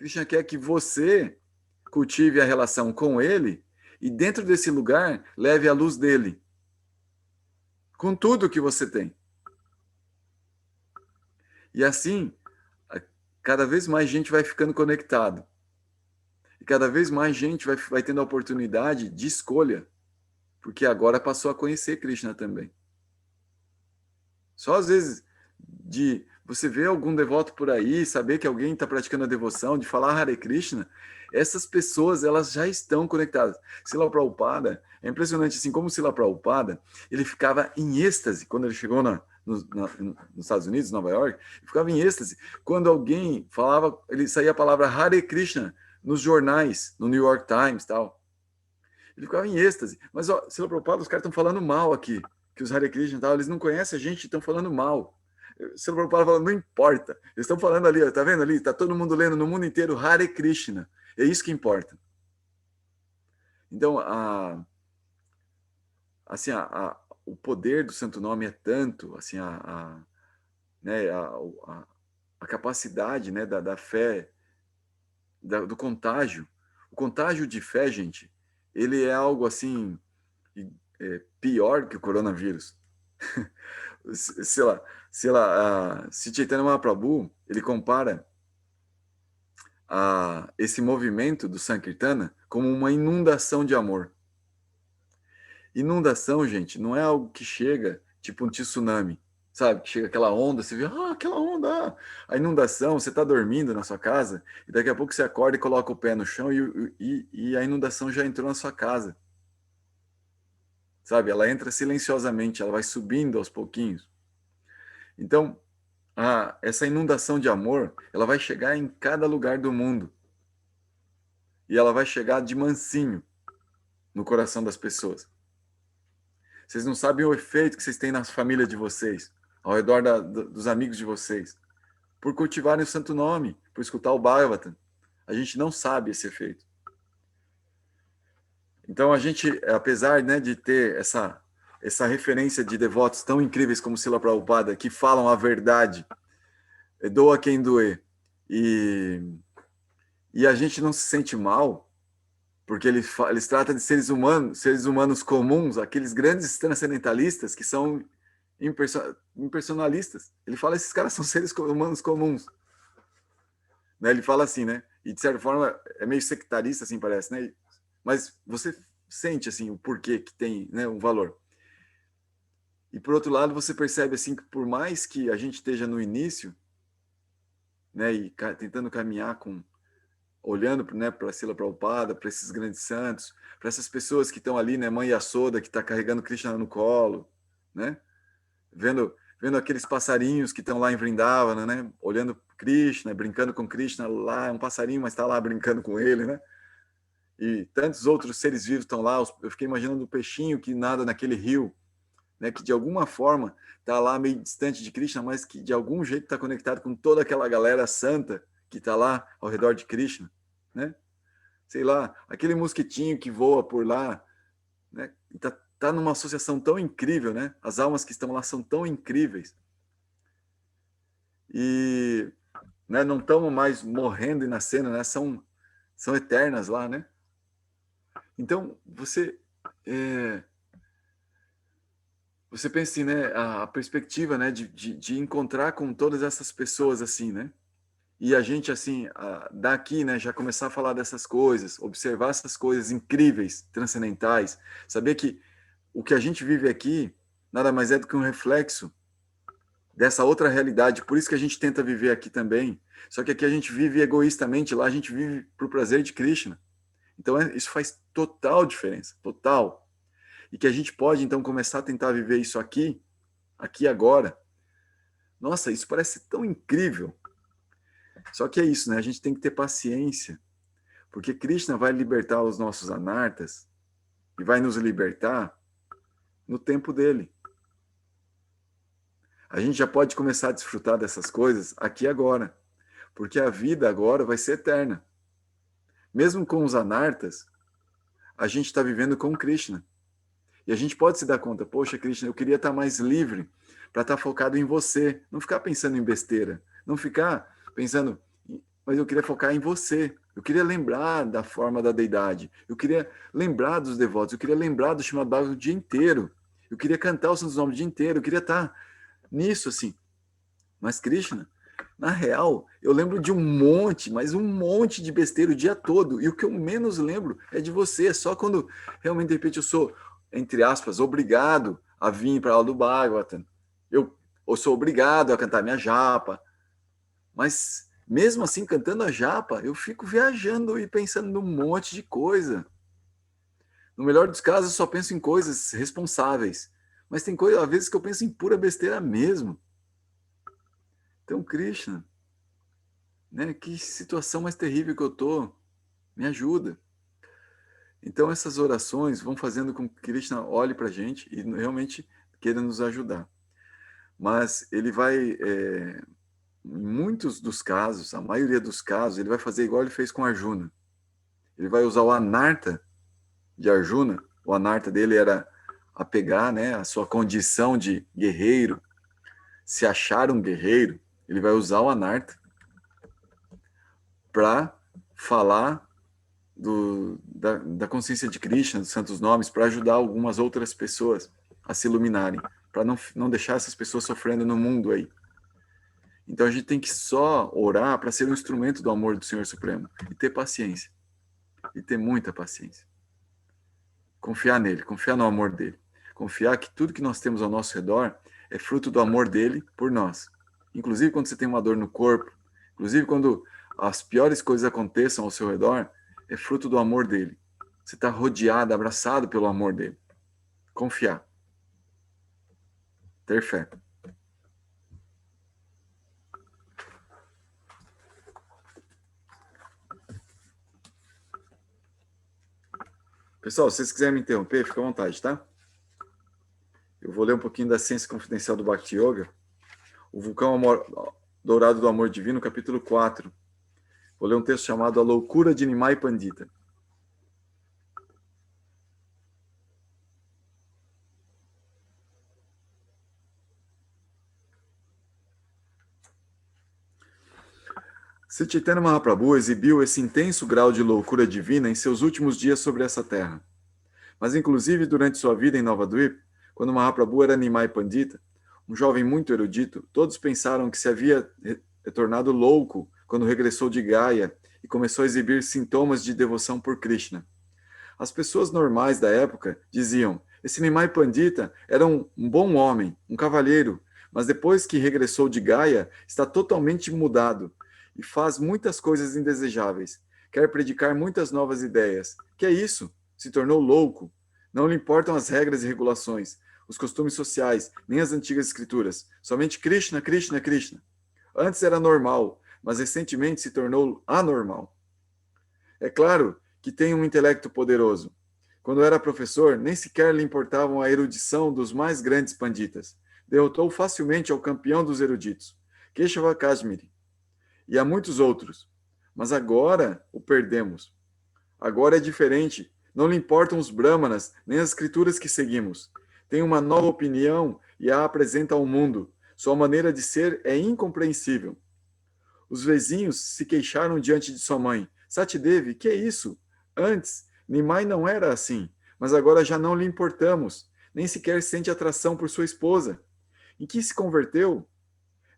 Krishna quer que você cultive a relação com ele e dentro desse lugar leve a luz dele, com tudo que você tem. E assim, cada vez mais gente vai ficando conectado. E cada vez mais gente vai tendo a oportunidade de escolha, porque agora passou a conhecer Krishna também. Só às vezes de você ver algum devoto por aí, saber que alguém está praticando a devoção, de falar Hare Krishna, essas pessoas elas já estão conectadas. Srila Prabhupada, é impressionante assim, como Srila Prabhupada, ele ficava em êxtase quando ele chegou nos Estados Unidos, Nova York, ele ficava em êxtase quando alguém falava, ele saía a palavra Hare Krishna nos jornais, no New York Times e tal. Ele ficava em êxtase. Mas, ó, Srila Prabhupada, os caras estão falando mal aqui, que os Hare Krishna e tal, eles não conhecem a gente, estão falando mal. Srila Prabhupada falando, não importa. Eles estão falando ali, ó, tá vendo ali? Tá todo mundo lendo no mundo inteiro Hare Krishna. É isso que importa. Então, assim, o poder do Santo Nome é tanto, assim, né, a capacidade, né, da fé, do contágio. O contágio de fé, gente, ele é algo assim pior que o coronavírus. Se Chaitanya Mahaprabhu, ele compara esse movimento do Sankirtana como uma inundação de amor. Inundação, gente, não é algo que chega tipo um tsunami, sabe? Que chega aquela onda, você vê, aquela onda. A inundação, você está dormindo na sua casa e daqui a pouco você acorda e coloca o pé no chão e a inundação já entrou na sua casa. Sabe? Ela entra silenciosamente, ela vai subindo aos pouquinhos. Então, essa inundação de amor, ela vai chegar em cada lugar do mundo. E ela vai chegar de mansinho no coração das pessoas. Vocês não sabem o efeito que vocês têm na família de vocês, ao redor dos amigos de vocês, por cultivarem o santo nome, por escutar o Bhagavatam. A gente não sabe esse efeito. Então, a gente, apesar, né, de ter essa referência de devotos tão incríveis como Srila Prabhupada, que falam a verdade, doa quem doer, e a gente não se sente mal, porque eles tratam de seres humanos comuns, aqueles grandes transcendentalistas que são impersonalistas. Ele fala, esses caras são seres humanos comuns. Né? Ele fala assim, né? E de certa forma é meio sectarista, assim parece, né? Mas você sente assim o porquê que tem, né, um valor. E por outro lado, você percebe assim que por mais que a gente esteja no início, né, e tentando caminhar olhando, né, para Srila Prabhupada, para esses grandes santos, para essas pessoas que estão ali, né, mãe Yashoda, que está carregando Krishna no colo, né, vendo aqueles passarinhos que estão lá em Vrindavana, né, olhando Krishna, brincando com Krishna lá, é um passarinho, mas está lá brincando com ele, né, e tantos outros seres vivos estão lá, eu fiquei imaginando o peixinho que nada naquele rio, né, que de alguma forma está lá meio distante de Krishna, mas que de algum jeito está conectado com toda aquela galera santa que está lá ao redor de Krishna, né? Sei lá, aquele mosquitinho que voa por lá, né? Tá numa associação tão incrível, né? As almas que estão lá são tão incríveis. E, né, não estão mais morrendo e nascendo, né? São eternas lá, né? Então, você pensa assim, né? A perspectiva, né? De encontrar com todas essas pessoas assim, né? E a gente, assim, daqui, né, já começar a falar dessas coisas, observar essas coisas incríveis, transcendentais, saber que o que a gente vive aqui nada mais é do que um reflexo dessa outra realidade. Por isso que a gente tenta viver aqui também. Só que aqui a gente vive egoístamente, lá a gente vive por prazer de Krishna. Então, isso faz total diferença, total. E que a gente pode, então, começar a tentar viver isso aqui agora. Nossa, isso parece tão incrível. Só que é isso, né? A gente tem que ter paciência, porque Krishna vai libertar os nossos anartas e vai nos libertar no tempo dele. A gente já pode começar a desfrutar dessas coisas aqui agora, porque a vida agora vai ser eterna. Mesmo com os anartas, a gente está vivendo com Krishna. E a gente pode se dar conta, poxa, Krishna, eu queria estar mais livre para estar focado em você, não ficar pensando em besteira, não ficar pensando mas eu queria focar em você. Eu queria lembrar da forma da deidade. Eu queria lembrar dos devotos. Eu queria lembrar do Srimad Bhagavatam o dia inteiro. Eu queria cantar os santos nomes o dia inteiro. Eu queria estar nisso, assim. Mas Krishna, na real, eu lembro de um monte, mas um monte de besteira o dia todo. E o que eu menos lembro é de você. Só quando realmente, de repente, eu sou, entre aspas, obrigado a vir para a aula do Bhagavatam. Eu sou obrigado a cantar minha japa. Mas mesmo assim, cantando a japa, eu fico viajando e pensando num monte de coisa. No melhor dos casos, eu só penso em coisas responsáveis. Mas tem coisa, às vezes, que eu penso em pura besteira mesmo. Então, Krishna, né, que situação mais terrível que eu tô. Me ajuda. Então, essas orações vão fazendo com que Krishna olhe para a gente e realmente queira nos ajudar. Mas ele vai, em muitos dos casos, a maioria dos casos, ele vai fazer igual ele fez com Arjuna. Ele vai usar o anarta de Arjuna. O anarta dele era apegar, né, a sua condição de guerreiro, se achar um guerreiro. Ele vai usar o anarta para falar da consciência de Krishna, dos santos nomes, para ajudar algumas outras pessoas a se iluminarem, para não deixar essas pessoas sofrendo no mundo aí. Então a gente tem que só orar para ser um instrumento do amor do Senhor Supremo e ter paciência, e ter muita paciência. Confiar nele, confiar no amor dele, confiar que tudo que nós temos ao nosso redor é fruto do amor dele por nós. Inclusive quando você tem uma dor no corpo, inclusive quando as piores coisas aconteçam ao seu redor, é fruto do amor dele. Você está rodeado, abraçado pelo amor dele. Confiar. Ter fé. Pessoal, se vocês quiserem me interromper, fica à vontade, tá? Eu vou ler um pouquinho da Ciência Confidencial do Bhakti Yoga, o Vulcão Dourado do Amor Divino, capítulo 4. Vou ler um texto chamado A Loucura de Nimai Pandita. Sri Chaitanya Mahaprabhu exibiu esse intenso grau de loucura divina em seus últimos dias sobre essa terra. Mas, inclusive, durante sua vida em Nova Dvip, quando Mahaprabhu era Nimai Pandita, um jovem muito erudito, todos pensaram que se havia tornado louco quando regressou de Gaya e começou a exibir sintomas de devoção por Krishna. As pessoas normais da época diziam: esse Nimai Pandita era um bom homem, um cavalheiro, mas depois que regressou de Gaya, está totalmente mudado e faz muitas coisas indesejáveis. Quer predicar muitas novas ideias. Que é isso? Se tornou louco. Não lhe importam as regras e regulações, os costumes sociais, nem as antigas escrituras. Somente Krishna, Krishna, Krishna. Antes era normal, mas recentemente se tornou anormal. É claro que tem um intelecto poderoso. Quando era professor, nem sequer lhe importavam a erudição dos mais grandes panditas. Derrotou facilmente ao campeão dos eruditos, Keshava Kashmiri, e a muitos outros. Mas agora o perdemos. Agora é diferente. Não lhe importam os brahmanas, nem as escrituras que seguimos. Tem uma nova opinião e a apresenta ao mundo. Sua maneira de ser é incompreensível. Os vizinhos se queixaram diante de sua mãe. Satidevi, que é isso? Antes, Nimai não era assim, mas agora já não lhe importamos. Nem sequer sente atração por sua esposa. Em que se converteu?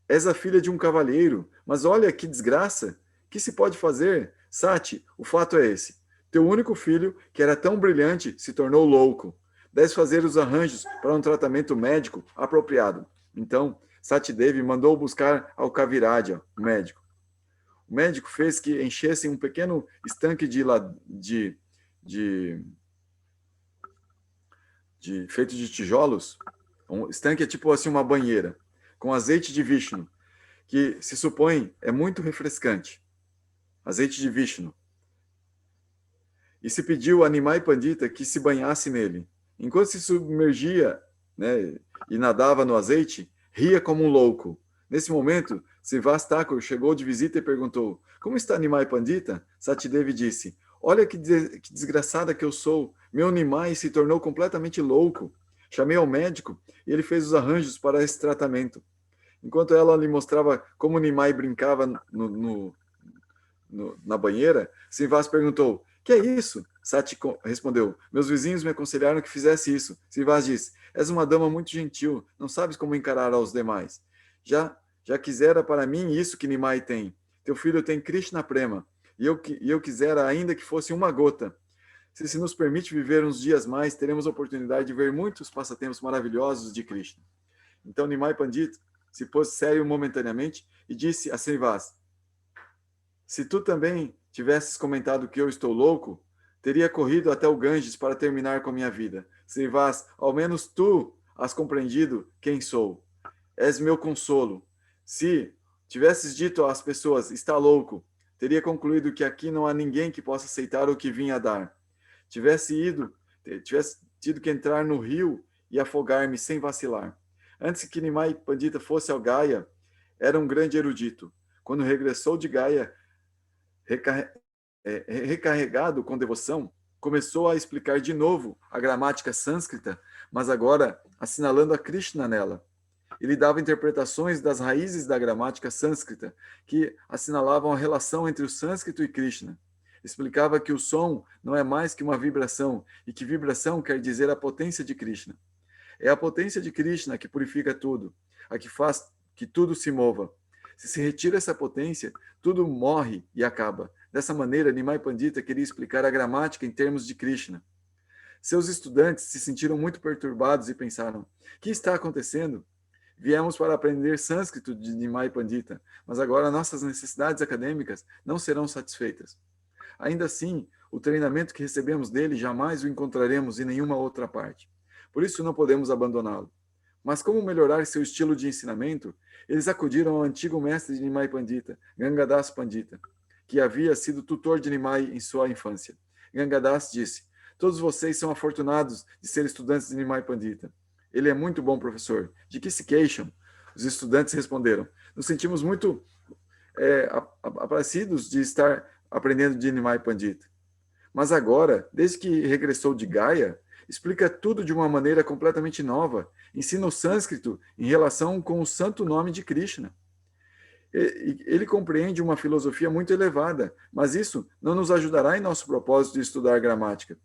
És a filha de um cavalheiro, mas olha que desgraça. Que se pode fazer? Sati, o fato é esse. Teu único filho, que era tão brilhante, se tornou louco. Deves fazer os arranjos para um tratamento médico apropriado. Então, Satidevi mandou buscar ao Kaviraja, o médico. O médico fez que enchessem um pequeno estanque feito de tijolos. Um estanque é tipo assim uma banheira, com azeite de Vishnu, que se supõe é muito refrescante. Azeite de Vishnu. E se pediu a Nimai Pandita que se banhasse nele. Enquanto se submergia, né, e nadava no azeite, ria como um louco. Nesse momento, Srivas Thakur chegou de visita e perguntou: como está Nimai Pandita? Satidevi disse: olha que desgraçada que eu sou. Meu Nimai se tornou completamente louco. Chamei ao médico e ele fez os arranjos para esse tratamento. Enquanto ela lhe mostrava como Nimai brincava na banheira, Srinivas perguntou: que é isso? Sati respondeu: meus vizinhos me aconselharam que fizesse isso. Srinivas disse: és uma dama muito gentil, não sabes como encarar aos demais. Já quisera para mim isso que Nimai tem. Teu filho tem Krishna Prema, e eu quisera ainda que fosse uma gota. Se nos permite viver uns dias mais, teremos a oportunidade de ver muitos passatempos maravilhosos de Krishna. Então Nimai Pandit se pôs sério momentaneamente e disse a Srinivas: se tu também tivesses comentado que eu estou louco, teria corrido até o Ganges para terminar com minha vida. Srinivas, ao menos tu has compreendido quem sou. És meu consolo. Se tivesses dito às pessoas, está louco, teria concluído que aqui não há ninguém que possa aceitar o que vim a dar. Tivesse tido que entrar no rio e afogar-me sem vacilar. Antes que Nimai Pandita fosse ao Gaia, era um grande erudito. Quando regressou de Gaia, recarregado com devoção, começou a explicar de novo a gramática sânscrita, mas agora assinalando a Krishna nela. Ele dava interpretações das raízes da gramática sânscrita, que assinalavam a relação entre o sânscrito e Krishna. Explicava que o som não é mais que uma vibração, e que vibração quer dizer a potência de Krishna. É a potência de Krishna que purifica tudo, a que faz que tudo se mova. Se retira essa potência, tudo morre e acaba. Dessa maneira, Nimai Pandita queria explicar a gramática em termos de Krishna. Seus estudantes se sentiram muito perturbados e pensaram: o que está acontecendo? Viemos para aprender sânscrito de Nimai Pandita, mas agora nossas necessidades acadêmicas não serão satisfeitas. Ainda assim, o treinamento que recebemos dele jamais o encontraremos em nenhuma outra parte. Por isso não podemos abandoná-lo. Mas como melhorar seu estilo de ensinamento? Eles acudiram ao antigo mestre de Nimai Pandita, Gangadas Pandita, que havia sido tutor de Nimai em sua infância. Gangadas disse: todos vocês são afortunados de ser estudantes de Nimai Pandita. Ele é muito bom professor. De que se queixam? Os estudantes responderam: nos sentimos muito aplacidos de estar aprendendo de Nimai Pandita. Mas agora, desde que regressou de Gaia, explica tudo de uma maneira completamente nova. Ensina o sânscrito em relação com o santo nome de Krishna. Ele compreende uma filosofia muito elevada, mas isso não nos ajudará em nosso propósito de estudar gramática.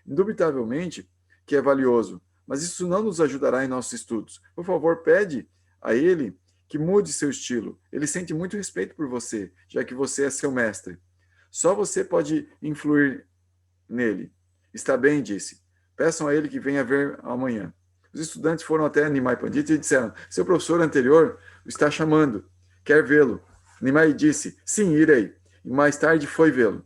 Indubitavelmente que é valioso, mas isso não nos ajudará em nossos estudos. Por favor, pede a ele que mude seu estilo. Ele sente muito respeito por você, já que você é seu mestre. Só você pode influir nele. Está bem, disse. Peçam a ele que venha ver amanhã. Os estudantes foram até Nimai Pandita e disseram: seu professor anterior o está chamando. Quer vê-lo? Nimai disse: sim, irei. E mais tarde foi vê-lo.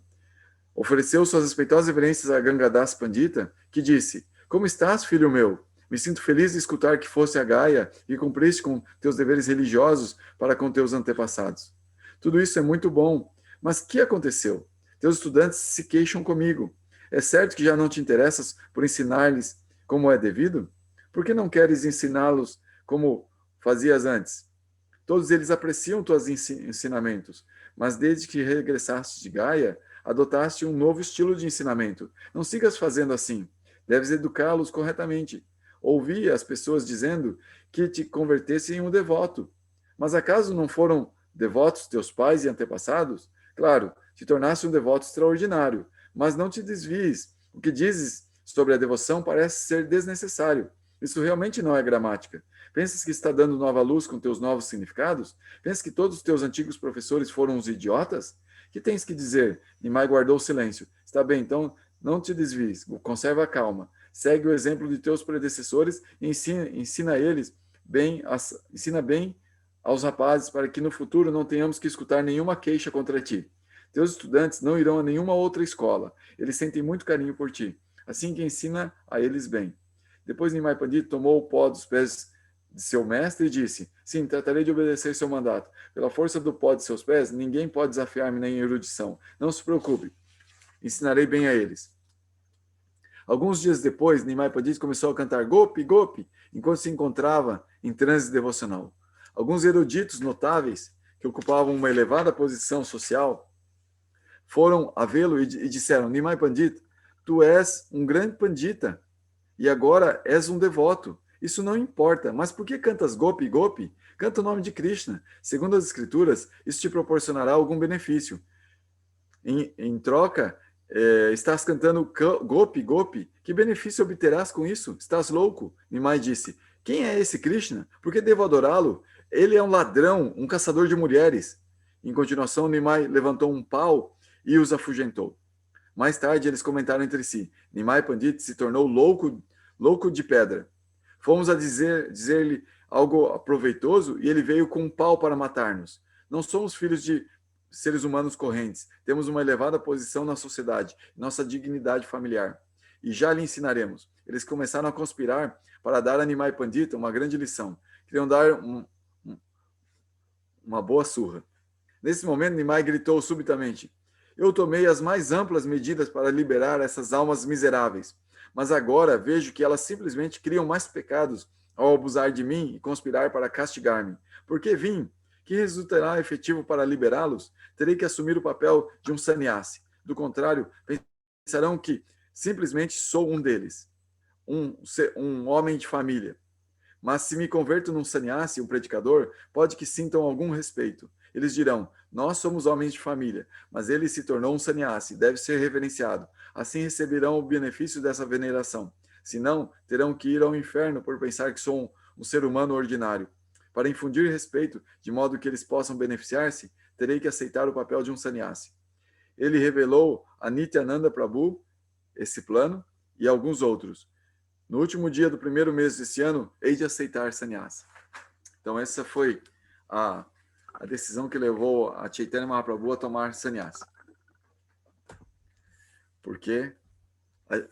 Ofereceu suas respeitosas reverências a Gangadas Pandita, que disse: como estás, filho meu? Me sinto feliz de escutar que fosse a Gaia e cumpriste com teus deveres religiosos para com teus antepassados. Tudo isso é muito bom, mas que aconteceu? Teus estudantes se queixam comigo. É certo que já não te interessas por ensinar-lhes como é devido? Por que não queres ensiná-los como fazias antes? Todos eles apreciam teus ensinamentos, mas desde que regressaste de Gaia, adotaste um novo estilo de ensinamento. Não sigas fazendo assim. Deves educá-los corretamente. Ouvi as pessoas dizendo que te convertesse em um devoto. Mas acaso não foram devotos teus pais e antepassados? Claro, te tornaste um devoto extraordinário, mas não te desvies. O que dizes sobre a devoção parece ser desnecessário. Isso realmente não é gramática. Pensas que está dando nova luz com teus novos significados? Pensas que todos os teus antigos professores foram uns idiotas? Que tens que dizer? Nimai guardou silêncio. Está bem, então não te desvies, conserva a calma. Segue o exemplo de teus predecessores e ensina bem aos rapazes para que no futuro não tenhamos que escutar nenhuma queixa contra ti. Teus estudantes não irão a nenhuma outra escola. Eles sentem muito carinho por ti. Assim que ensina a eles bem. Depois Nimai Pandita tomou o pó dos pés de seu mestre e disse: sim, tratarei de obedecer seu mandato. Pela força do pó de seus pés, ninguém pode desafiar-me nem em erudição. Não se preocupe. Ensinarei bem a eles. Alguns dias depois, Nimai Pandita começou a cantar Gopi, Gopi, enquanto se encontrava em transe devocional. Alguns eruditos notáveis, que ocupavam uma elevada posição social, foram a vê-lo e disseram: Nimai Pandita, tu és um grande pandita e agora és um devoto. Isso não importa, mas por que cantas Gopi, Gopi? Canta o nome de Krishna. Segundo as escrituras, isso te proporcionará algum benefício. Em troca, estás cantando Gopi, Gopi. Que benefício obterás com isso? Estás louco? Nimai disse. Quem é esse Krishna? Por que devo adorá-lo? Ele é um ladrão, um caçador de mulheres. Em continuação, Nimai levantou um pau e os afugentou. Mais tarde, eles comentaram entre si. Nimai Pandit se tornou louco de pedra. Fomos a dizer-lhe algo aproveitoso e ele veio com um pau para matar-nos. Não somos filhos de seres humanos correntes. Temos uma elevada posição na sociedade, nossa dignidade familiar. E já lhe ensinaremos. Eles começaram a conspirar para dar a Nimai Pandita uma grande lição. Queriam dar uma boa surra. Nesse momento, Nimai gritou subitamente: eu tomei as mais amplas medidas para liberar essas almas miseráveis, mas agora vejo que elas simplesmente criam mais pecados ao abusar de mim e conspirar para castigar-me. Porque vim, que resultará efetivo para liberá-los, terei que assumir o papel de um sannyasi. Do contrário, pensarão que simplesmente sou um deles, um homem de família. Mas se me converto num sannyasi, um predicador, pode que sintam algum respeito. Eles dirão, nós somos homens de família, mas ele se tornou um sannyasi, deve ser reverenciado. Assim receberão o benefício dessa veneração. Senão, terão que ir ao inferno por pensar que sou um ser humano ordinário. Para infundir respeito, de modo que eles possam beneficiar-se, terei que aceitar o papel de um sannyasi. Ele revelou a Nityananda Prabhu esse plano e alguns outros. No último dia do primeiro mês desse ano, hei de aceitar sannyasa. Então essa foi a decisão que levou a Chaitanya Mahaprabhu a tomar sannyasa. Porque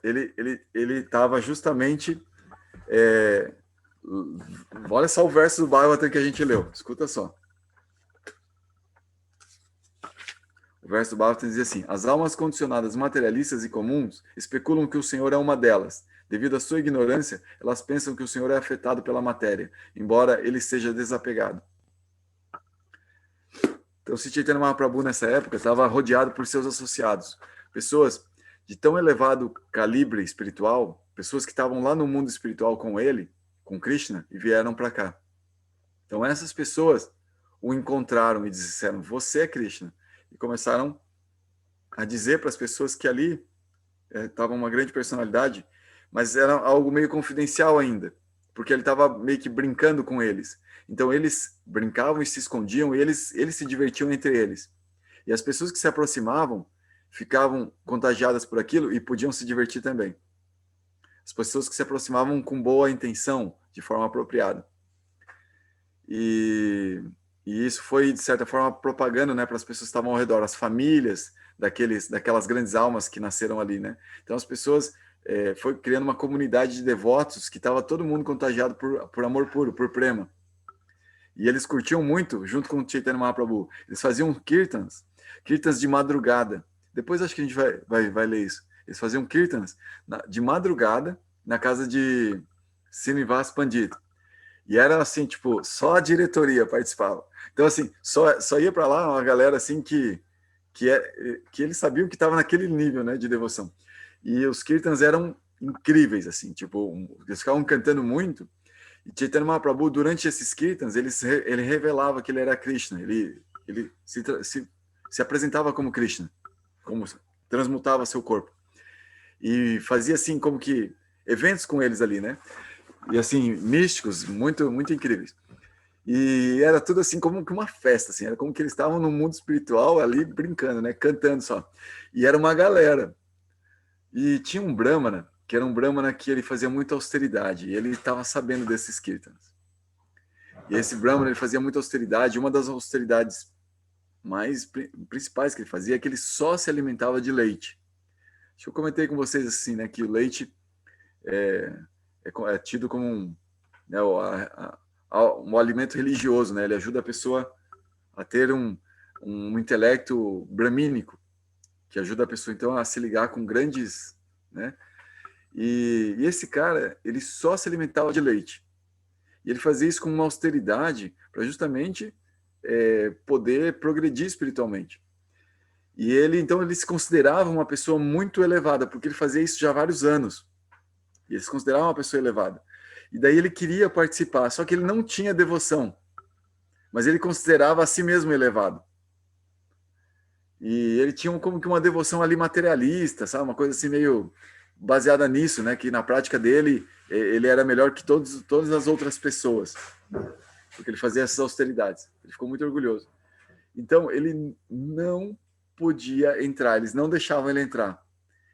ele estava justamente... olha só o verso do Bhagavatam que a gente leu. Escuta só. O verso do Bhagavatam diz assim: as almas condicionadas materialistas e comuns especulam que o Senhor é uma delas. Devido à sua ignorância, elas pensam que o Senhor é afetado pela matéria, embora ele seja desapegado. Então, se Chaitanya Mahaprabhu nessa época estava rodeado por seus associados, pessoas de tão elevado calibre espiritual, pessoas que estavam lá no mundo espiritual com ele, com Krishna, e vieram para cá. Então, essas pessoas o encontraram e disseram, você é Krishna. E começaram a dizer para as pessoas que ali estava uma grande personalidade, mas era algo meio confidencial ainda, porque ele estava meio que brincando com eles. Então, eles brincavam e se escondiam, e eles se divertiam entre eles. E as pessoas que se aproximavam ficavam contagiadas por aquilo e podiam se divertir também. As pessoas que se aproximavam com boa intenção, de forma apropriada. E isso foi, de certa forma, propaganda, né, para as pessoas que estavam ao redor, as famílias daquelas grandes almas que nasceram ali, né? Então, as pessoas... foi criando uma comunidade de devotos que estava todo mundo contagiado por amor puro, por prema. E eles curtiam muito, junto com o Chaitanya Mahaprabhu. Eles faziam kirtans de madrugada. Depois acho que a gente vai ler isso. Eles faziam kirtans de madrugada na casa de Srinivas Pandit. E era assim, tipo, só a diretoria participava. Então, assim, só ia para lá uma galera assim que eles sabiam que estava naquele nível, né, de devoção. E os kirtans eram incríveis, assim, tipo, eles ficavam cantando muito. E Chaitanya Mahaprabhu, durante esses kirtans, ele revelava que ele era Krishna. Ele se apresentava como Krishna, como transmutava seu corpo. E fazia, assim, como que eventos com eles ali, né? E, assim, místicos, muito, muito incríveis. E era tudo, assim, como que uma festa, assim. Era como que eles estavam no mundo espiritual ali, brincando, né? Cantando só. E era uma galera. E tinha um Brahmana, que era um Brahmana que ele fazia muita austeridade, e ele estava sabendo desses kirtans. E esse Brahmana, ele fazia muita austeridade, uma das austeridades mais principais que ele fazia é que ele só se alimentava de leite. Acho que eu comentei com vocês assim, né, que o leite é tido como um alimento religioso, né? Ele ajuda a pessoa a ter um intelecto bramínico, que ajuda a pessoa, então, a se ligar com grandes... né? E esse cara, ele só se alimentava de leite. E ele fazia isso com uma austeridade para justamente poder progredir espiritualmente. E então, ele se considerava uma pessoa muito elevada, porque ele fazia isso já há vários anos. E ele se considerava uma pessoa elevada. E daí ele queria participar, só que ele não tinha devoção. Mas ele considerava a si mesmo elevado. E ele tinha como que uma devoção ali materialista, sabe? Uma coisa assim meio baseada nisso, né? Que na prática dele, ele era melhor que todas as outras pessoas, porque ele fazia essas austeridades. Ele ficou muito orgulhoso. Então, ele não podia entrar, eles não deixavam ele entrar.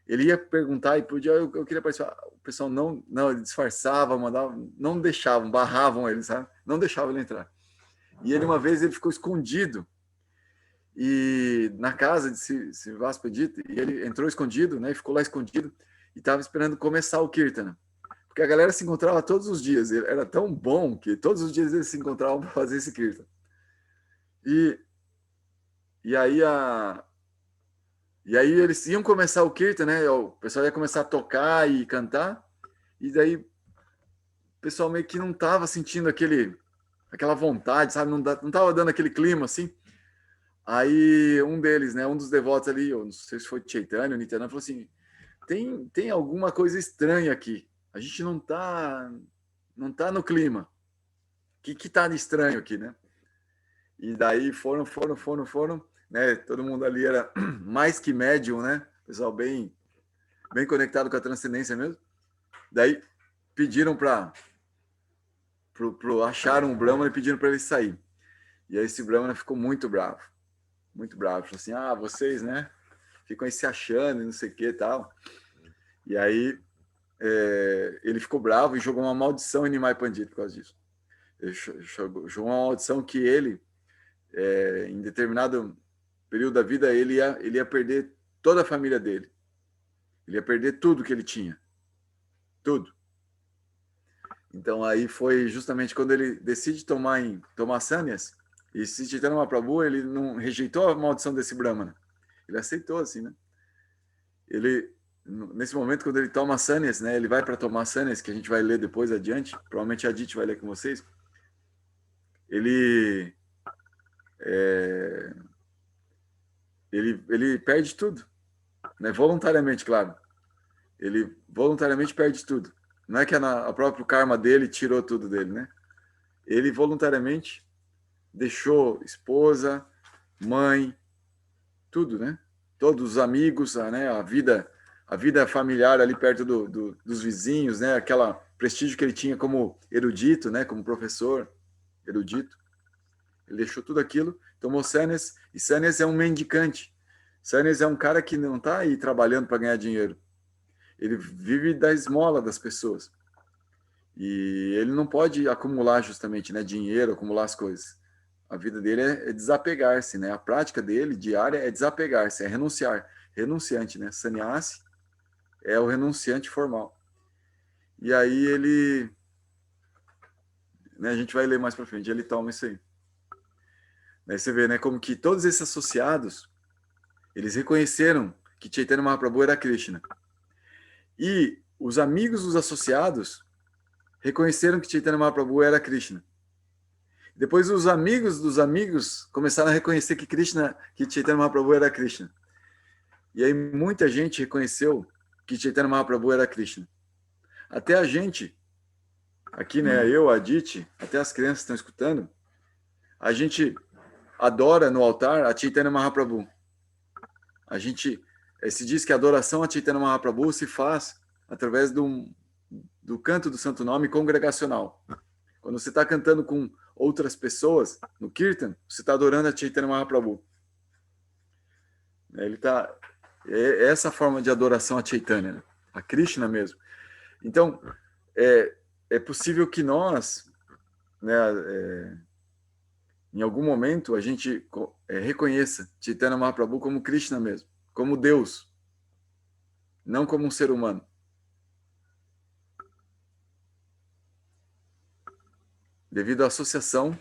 Ele ia perguntar e podia, eu queria participar. O pessoal não, ele disfarçava, mandava, não deixavam, barravam ele, sabe? Não deixavam ele entrar. E ele, uma vez, ele ficou escondido e na casa de Srivas Pandita, e ele entrou escondido, né? E ficou lá escondido e estava esperando começar o Kirtana. Porque a galera se encontrava todos os dias. Ele era tão bom que todos os dias eles se encontravam para fazer esse Kirtana. E, e aí e aí eles iam começar o Kirtan, né? O pessoal ia começar a tocar e cantar, e daí o pessoal meio que não tava sentindo aquela vontade, sabe? Não tava dando aquele clima assim. Aí um deles, né? Um dos devotos ali, eu não sei se foi Chaitanya ou Nityananda, falou assim: tem alguma coisa estranha aqui. A gente não tá no clima. O que tá de estranho aqui, né? E daí foram, né? Todo mundo ali era mais que médium, né? Pessoal bem conectado com a transcendência mesmo. Daí pediram acharam um Brahmana e pediram para ele sair. E aí esse Brahmana ficou muito bravo. Muito bravo. Falou assim: vocês, né? Ficam aí se achando e não sei o que e tal. E aí ele ficou bravo e jogou uma maldição em Nimai Pandita por causa disso. Ele jogou uma maldição que ele, em determinado período da vida, ele ia perder toda a família dele. Ele ia perder tudo que ele tinha. Tudo. Então aí foi justamente quando ele decide tomar sannyas, e se Chaitanya Mahaprabhu, ele não rejeitou a maldição desse Brahmana. Ele aceitou assim, né? Ele, nesse momento, quando ele toma sannyas, né? Ele vai para tomar sannyas, que a gente vai ler depois adiante, provavelmente a Aditi vai ler com vocês. Ele ele perde tudo, né? Voluntariamente, claro. Ele voluntariamente perde tudo. Não é que a próprio karma dele tirou tudo dele, né? Ele voluntariamente deixou esposa, mãe, tudo, né? Todos os amigos, né? A vida familiar ali perto dos vizinhos, né? Aquela prestígio que ele tinha como erudito, né? Como professor erudito. Ele deixou tudo aquilo, tomou sannyas, e sannyas é um mendicante. Sannyas é um cara que não está aí trabalhando para ganhar dinheiro. Ele vive da esmola das pessoas. E ele não pode acumular justamente, né, dinheiro, acumular as coisas. A vida dele é desapegar-se, né? A prática dele diária é desapegar-se, é renunciar. Renunciante, né? Sannyasi é o renunciante formal. E aí ele, né, a gente vai ler mais para frente, ele toma isso aí. Aí você vê, né, como que todos esses associados, eles reconheceram que Chaitanya Mahaprabhu era Krishna. E os amigos dos associados reconheceram que Chaitanya Mahaprabhu era Krishna. Depois os amigos dos amigos começaram a reconhecer que Chaitanya Mahaprabhu era Krishna. E aí muita gente reconheceu que Chaitanya Mahaprabhu era Krishna. Até a gente, aqui, né, eu, a Aditi, até as crianças que estão escutando, a gente adora no altar a Chaitanya Mahaprabhu. A gente se diz que a adoração a Chaitanya Mahaprabhu se faz através do canto do Santo Nome congregacional. Quando você está cantando com outras pessoas no Kirtan, você está adorando a Chaitanya Mahaprabhu. Ele tá essa forma de adoração a Chaitanya, né? A Krishna mesmo. Então, é possível que nós, né, em algum momento, a gente reconheça Chaitanya Mahaprabhu como Krishna mesmo, como Deus, não como um ser humano. Devido à associação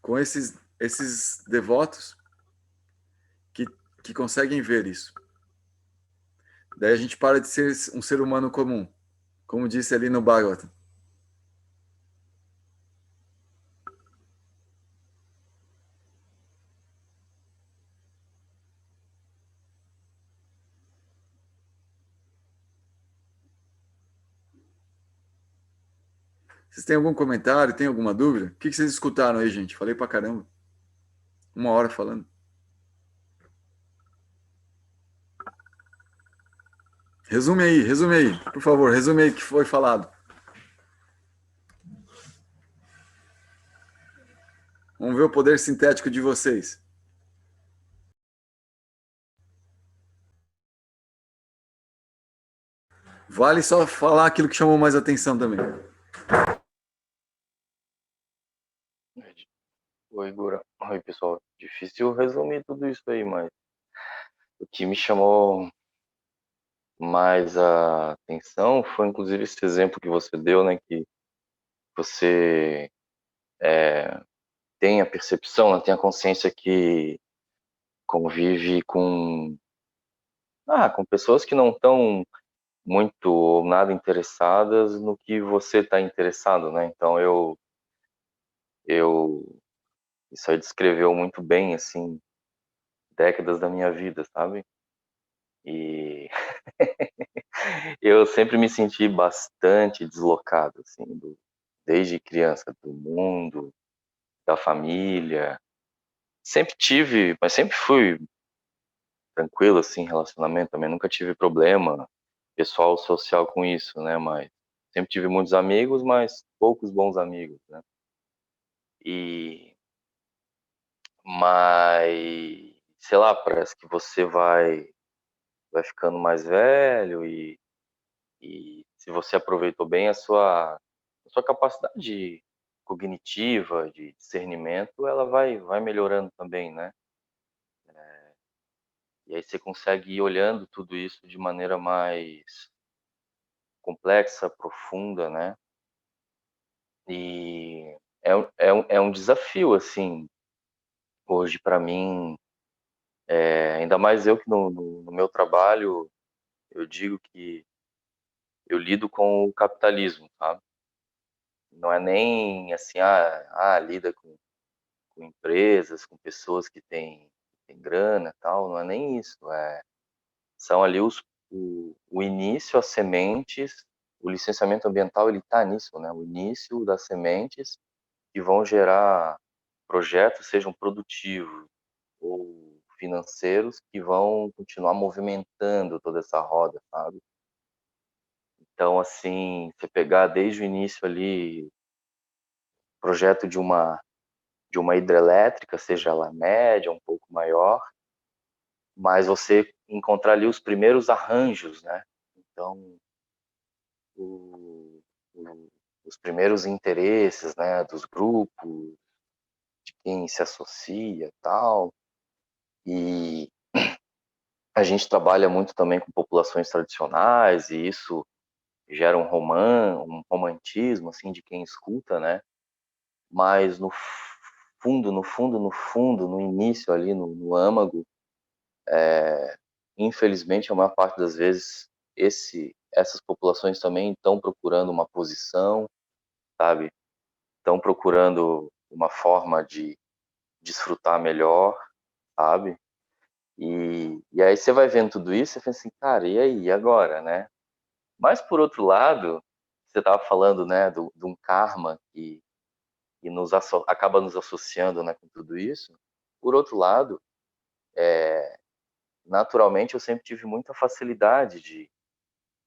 com esses devotos que conseguem ver isso. Daí a gente para de ser um ser humano comum, como disse ali no Bhagavatam. Vocês têm algum comentário? Tem alguma dúvida? O que vocês escutaram aí, gente? Falei pra caramba. 1 hora falando. Resume aí, por favor, resume aí o que foi falado. Vamos ver o poder sintético de vocês. Vale só falar aquilo que chamou mais atenção também. Oi, Gura. Oi, pessoal. Difícil resumir tudo isso aí, mas o que me chamou mais a atenção foi, inclusive, esse exemplo que você deu, né? Que você tem a percepção, né, tem a consciência que convive com pessoas que não estão muito ou nada interessadas no que você está interessado, né? Então, eu, isso aí descreveu muito bem, assim, décadas da minha vida, sabe? E eu sempre me senti bastante deslocado, assim, desde criança, do mundo, da família. Sempre tive, mas sempre fui tranquilo, assim, em relacionamento também. Nunca tive problema pessoal, social com isso, né? Mas sempre tive muitos amigos, mas poucos bons amigos, né? E, mas, sei lá, parece que você vai ficando mais velho e se você aproveitou bem a sua capacidade cognitiva, de discernimento, ela vai melhorando também, né? E aí você consegue ir olhando tudo isso de maneira mais complexa, profunda, né? E é um desafio, assim, hoje para mim, ainda mais eu que no meu trabalho, eu digo que eu lido com o capitalismo, sabe? Não é nem assim, lida com empresas, com pessoas que têm grana e tal, não é nem isso. São ali o início, as sementes, o licenciamento ambiental ele está nisso, né? O início das sementes que vão gerar projetos, sejam produtivos ou financeiros, que vão continuar movimentando toda essa roda, sabe? Então, assim, você pegar desde o início ali, projeto de uma hidrelétrica, seja ela média, um pouco maior, mas você encontrar ali os primeiros arranjos, né? Então, o, os primeiros interesses, né, dos grupos, de quem se associa, tal. E a gente trabalha muito também com populações tradicionais e isso gera um romantismo assim de quem escuta, né? Mas no fundo, no fundo, no fundo, no início ali no âmago, infelizmente, a maior parte das vezes, essas populações também estão procurando uma posição, sabe? Estão procurando uma forma de desfrutar melhor, sabe? E aí você vai vendo tudo isso e pensa assim, cara, e aí, e agora, né? Mas, por outro lado, você estava falando, né, de um karma que acaba nos associando, né, com tudo isso. Por outro lado, naturalmente, eu sempre tive muita facilidade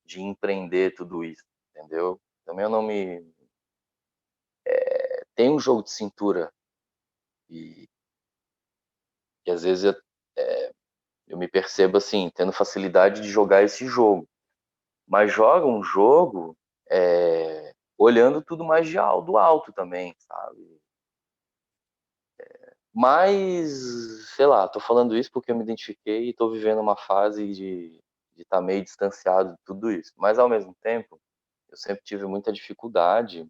de empreender tudo isso, entendeu? Também eu não me... Tem um jogo de cintura e que às vezes eu me percebo assim, tendo facilidade de jogar esse jogo. Mas joga um jogo olhando tudo mais do alto também, sabe? Mas, sei lá, tô falando isso porque eu me identifiquei e tô vivendo uma fase de estar meio distanciado de tudo isso. Mas, ao mesmo tempo, eu sempre tive muita dificuldade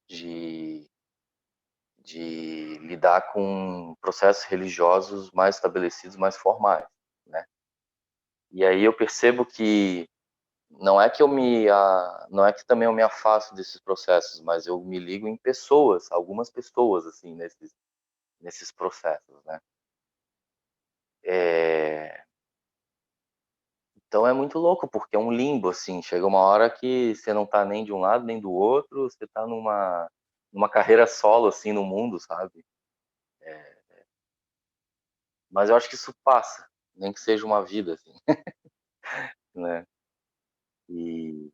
de lidar com processos religiosos mais estabelecidos, mais formais, né? E aí eu percebo que não é que também eu me afasto desses processos, mas eu me ligo em pessoas, algumas pessoas assim nesses processos, né? Então é muito louco porque é um limbo assim, chega uma hora que você não tá nem de um lado nem do outro, você tá numa carreira solo assim no mundo, sabe? Mas eu acho que isso passa, nem que seja uma vida assim, né? E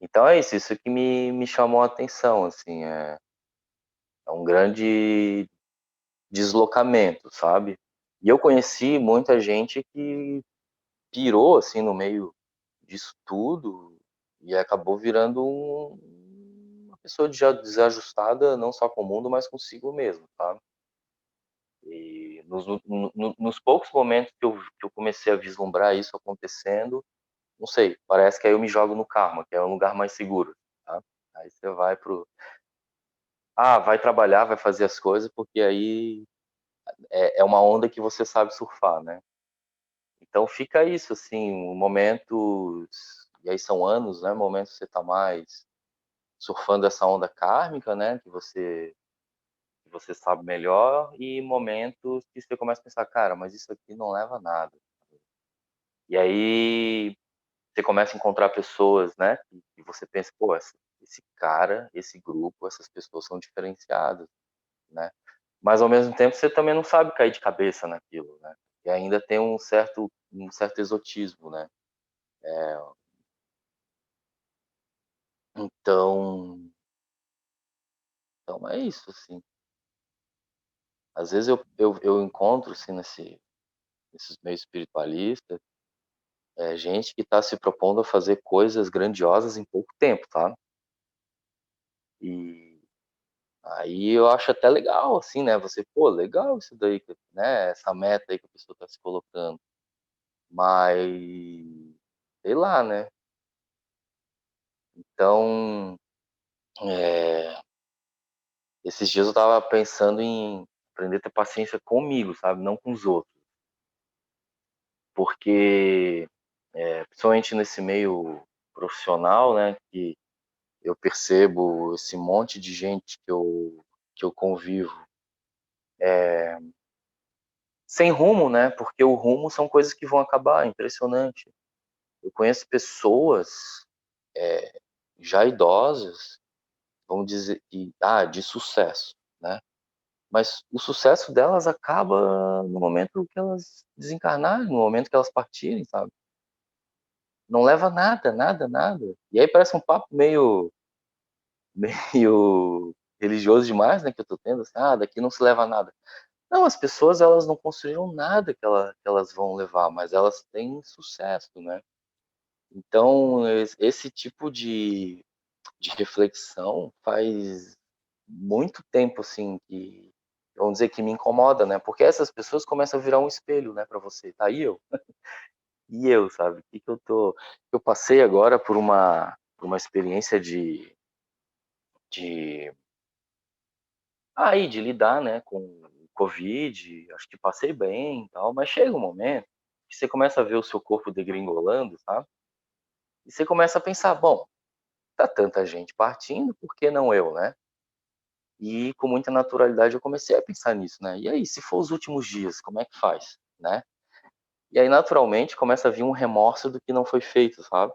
então é isso que me chamou a atenção, assim, é um grande deslocamento, sabe? E eu conheci muita gente que pirou, assim, no meio disso tudo e acabou virando uma pessoa desajustada, não só com o mundo, mas consigo mesmo, sabe? E nos poucos momentos que eu comecei a vislumbrar isso acontecendo, não sei, parece que aí eu me jogo no karma, que é um lugar mais seguro, tá? Aí você vai vai trabalhar, vai fazer as coisas, porque aí é uma onda que você sabe surfar, né? Então fica isso, assim, momentos, e aí são anos, né? Momentos que você tá mais surfando essa onda kármica, né? Que você sabe melhor, e momentos que você começa a pensar, cara, mas isso aqui não leva a nada. E aí você começa a encontrar pessoas, né? E você pensa, pô, esse cara, esse grupo, essas pessoas são diferenciadas, né? Mas ao mesmo tempo você também não sabe cair de cabeça naquilo, né? E ainda tem um certo exotismo, né? Então, então é isso, assim. Às vezes eu encontro, assim, nesses meios espiritualistas, gente que está se propondo a fazer coisas grandiosas em pouco tempo, tá? E aí eu acho até legal, assim, né? Você, pô, legal isso daí, né? Essa meta aí que a pessoa está se colocando. Mas, sei lá, né? Então, é, esses dias eu tava pensando em aprender a ter paciência comigo, sabe? Não com os outros. Porque, principalmente nesse meio profissional, né? Que eu percebo esse monte de gente que eu convivo sem rumo, né? Porque o rumo são coisas que vão acabar, é impressionante. Eu conheço pessoas já idosas, vamos dizer, de sucesso, né? Mas o sucesso delas acaba no momento que elas desencarnarem, no momento que elas partirem, sabe? Não leva nada, nada, nada. E aí parece um papo meio religioso demais, né? Que eu tô tendo, assim, daqui não se leva nada. Não, as pessoas elas não construíram nada que elas vão levar, mas elas têm sucesso, né? Então, esse tipo de reflexão faz muito tempo, assim, que, vamos dizer, que me incomoda, né? Porque essas pessoas começam a virar um espelho, né, para você. Tá aí eu. E eu, sabe? O que que eu tô... Eu passei agora por uma experiência de, de lidar, né, com o Covid. Acho que passei bem e tal, mas chega um momento que você começa a ver o seu corpo degringolando, sabe? E você começa a pensar, bom, tá tanta gente partindo, por que não eu, né? E com muita naturalidade eu comecei a pensar nisso, né? E aí, se for os últimos dias, como é que faz, né? E aí, naturalmente, começa a vir um remorso do que não foi feito, sabe?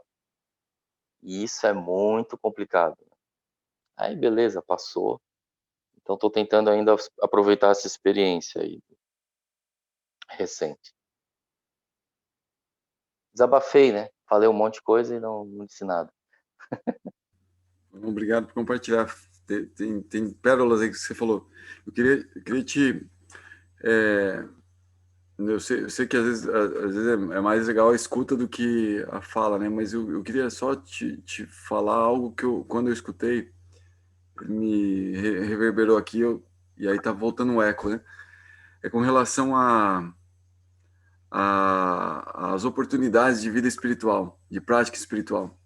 E isso é muito complicado. Aí, beleza, passou. Então, estou tentando ainda aproveitar essa experiência aí recente. Desabafei, né? Falei um monte de coisa e não disse nada. Obrigado por compartilhar. Tem pérolas aí que você falou. Eu queria te. é, eu sei que às vezes é mais legal a escuta do que a fala, né? Mas eu queria só te falar algo que quando eu escutei, me reverberou aqui, e aí tá voltando um eco, né? É com relação às oportunidades de vida espiritual, de prática espiritual.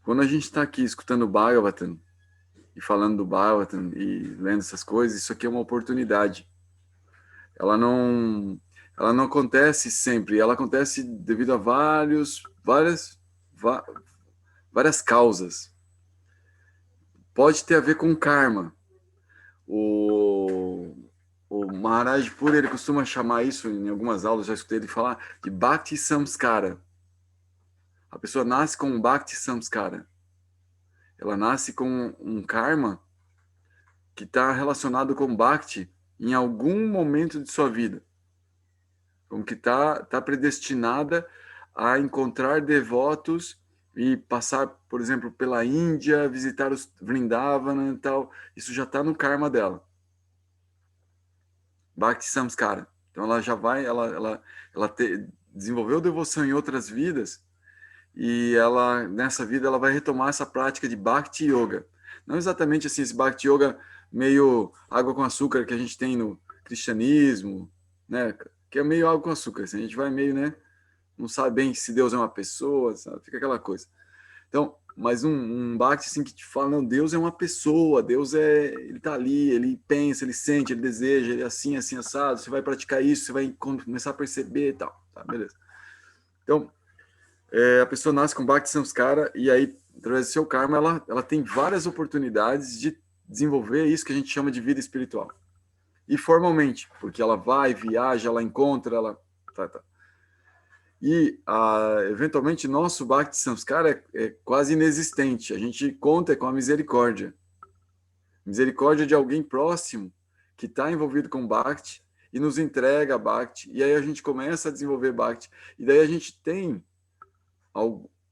Quando a gente está aqui escutando o Bhagavatam e falando do Bhagavatam e lendo essas coisas, isso aqui é uma oportunidade. Ela não, ela não acontece sempre, ela acontece devido a va- várias causas. Pode ter a ver com karma. O, o Maharaj Puri, ele costuma chamar isso em algumas aulas, já escutei ele falar de Bhakti Samskara. A pessoa nasce com um Bhakti Samskara. Ela nasce com um karma que está relacionado com Bhakti em algum momento de sua vida. Como que está predestinada a encontrar devotos e passar, por exemplo, pela Índia, visitar os Vrindavana e tal. Isso já está no karma dela. Bhakti Samskara. Então ela já vai, desenvolveu devoção em outras vidas e ela nessa vida ela vai retomar essa prática de Bhakti Yoga. Não exatamente assim esse Bhakti Yoga meio água com açúcar que a gente tem no cristianismo, né? Que é meio água com açúcar. Assim, a gente vai meio, né? Não sabe bem se Deus é uma pessoa, sabe? Fica aquela coisa. Então, mas um Bhakti assim que te fala, não, Deus é uma pessoa, Deus ele tá ali, ele pensa, ele sente, ele deseja, ele é assim, assim, assado, você vai praticar isso, você vai começar a perceber e tal, tá, beleza. Então, a pessoa nasce com Bhakti Samskara e aí, através do seu karma, ela tem várias oportunidades de desenvolver isso que a gente chama de vida espiritual. E formalmente, porque ela vai, viaja, ela encontra, ela... Tá. E, eventualmente, nosso Bhakti Samskara é quase inexistente. A gente conta com a misericórdia. Misericórdia de alguém próximo que está envolvido com Bhakti e nos entrega Bhakti. E aí a gente começa a desenvolver Bhakti. E daí a gente tem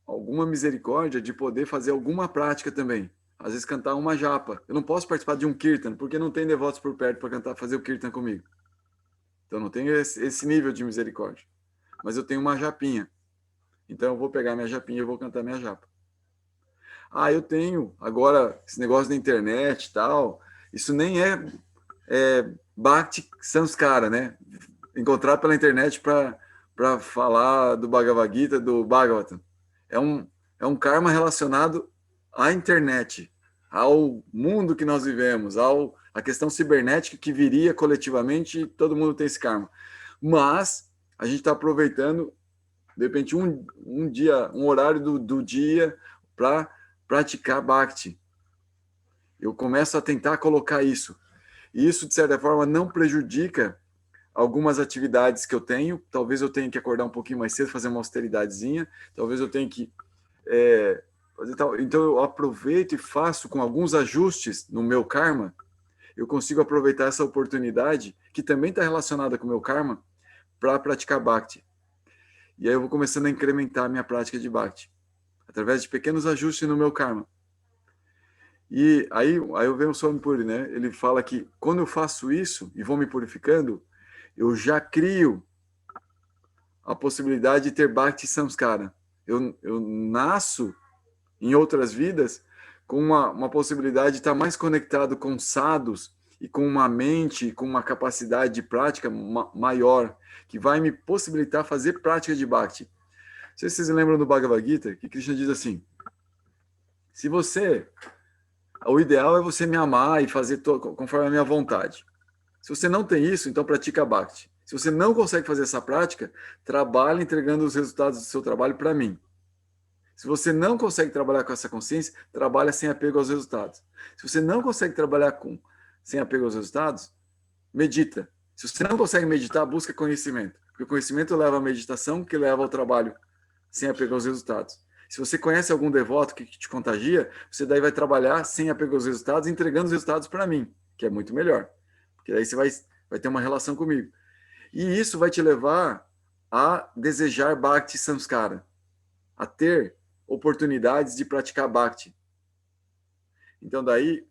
alguma misericórdia de poder fazer alguma prática também. Às vezes cantar uma japa. Eu não posso participar de um kirtan, porque não tem devotos por perto para fazer o kirtan comigo. Então não tenho esse nível de misericórdia. Mas eu tenho uma japinha. Então eu vou pegar minha japinha e vou cantar minha japa. Eu tenho agora esse negócio da internet e tal. Isso nem é Bhakti Samskara, né? Encontrar pela internet para falar do Bhagavad Gita, do Bhagavatam. É um karma relacionado à internet, ao mundo que nós vivemos, à questão cibernética que viria coletivamente e todo mundo tem esse karma. Mas a gente está aproveitando, de repente, um dia, um horário do dia para praticar Bhakti. Eu começo a tentar colocar isso. E isso, de certa forma, não prejudica algumas atividades que eu tenho. Talvez eu tenha que acordar um pouquinho mais cedo, fazer uma austeridadezinha. Talvez eu tenha que fazer tal. Então, eu aproveito e faço com alguns ajustes no meu karma. Eu consigo aproveitar essa oportunidade, que também está relacionada com o meu karma, para praticar Bhakti. E aí eu vou começando a incrementar a minha prática de Bhakti, através de pequenos ajustes no meu karma. E aí eu venho o Swami Puri, né? Ele fala que quando eu faço isso e vou me purificando, eu já crio a possibilidade de ter Bhakti Samskara. Eu nasço em outras vidas com uma possibilidade de estar mais conectado com sadhus e com uma mente, com uma capacidade de prática maior, que vai me possibilitar fazer prática de Bhakti. Não sei se vocês lembram do Bhagavad Gita, que Krishna diz assim, o ideal é você me amar e fazer conforme a minha vontade. Se você não tem isso, então pratica Bhakti. Se você não consegue fazer essa prática, trabalhe entregando os resultados do seu trabalho para mim. Se você não consegue trabalhar com essa consciência, trabalha sem apego aos resultados. Se você não consegue trabalhar sem apego aos resultados, medita. Se você não consegue meditar, busca conhecimento. Porque o conhecimento leva à meditação, que leva ao trabalho sem apego aos resultados. Se você conhece algum devoto que te contagia, você daí vai trabalhar sem apego aos resultados, entregando os resultados para mim, que é muito melhor. Porque daí você vai ter uma relação comigo. E isso vai te levar a desejar Bhakti Samskara, a ter oportunidades de praticar Bhakti. Então daí,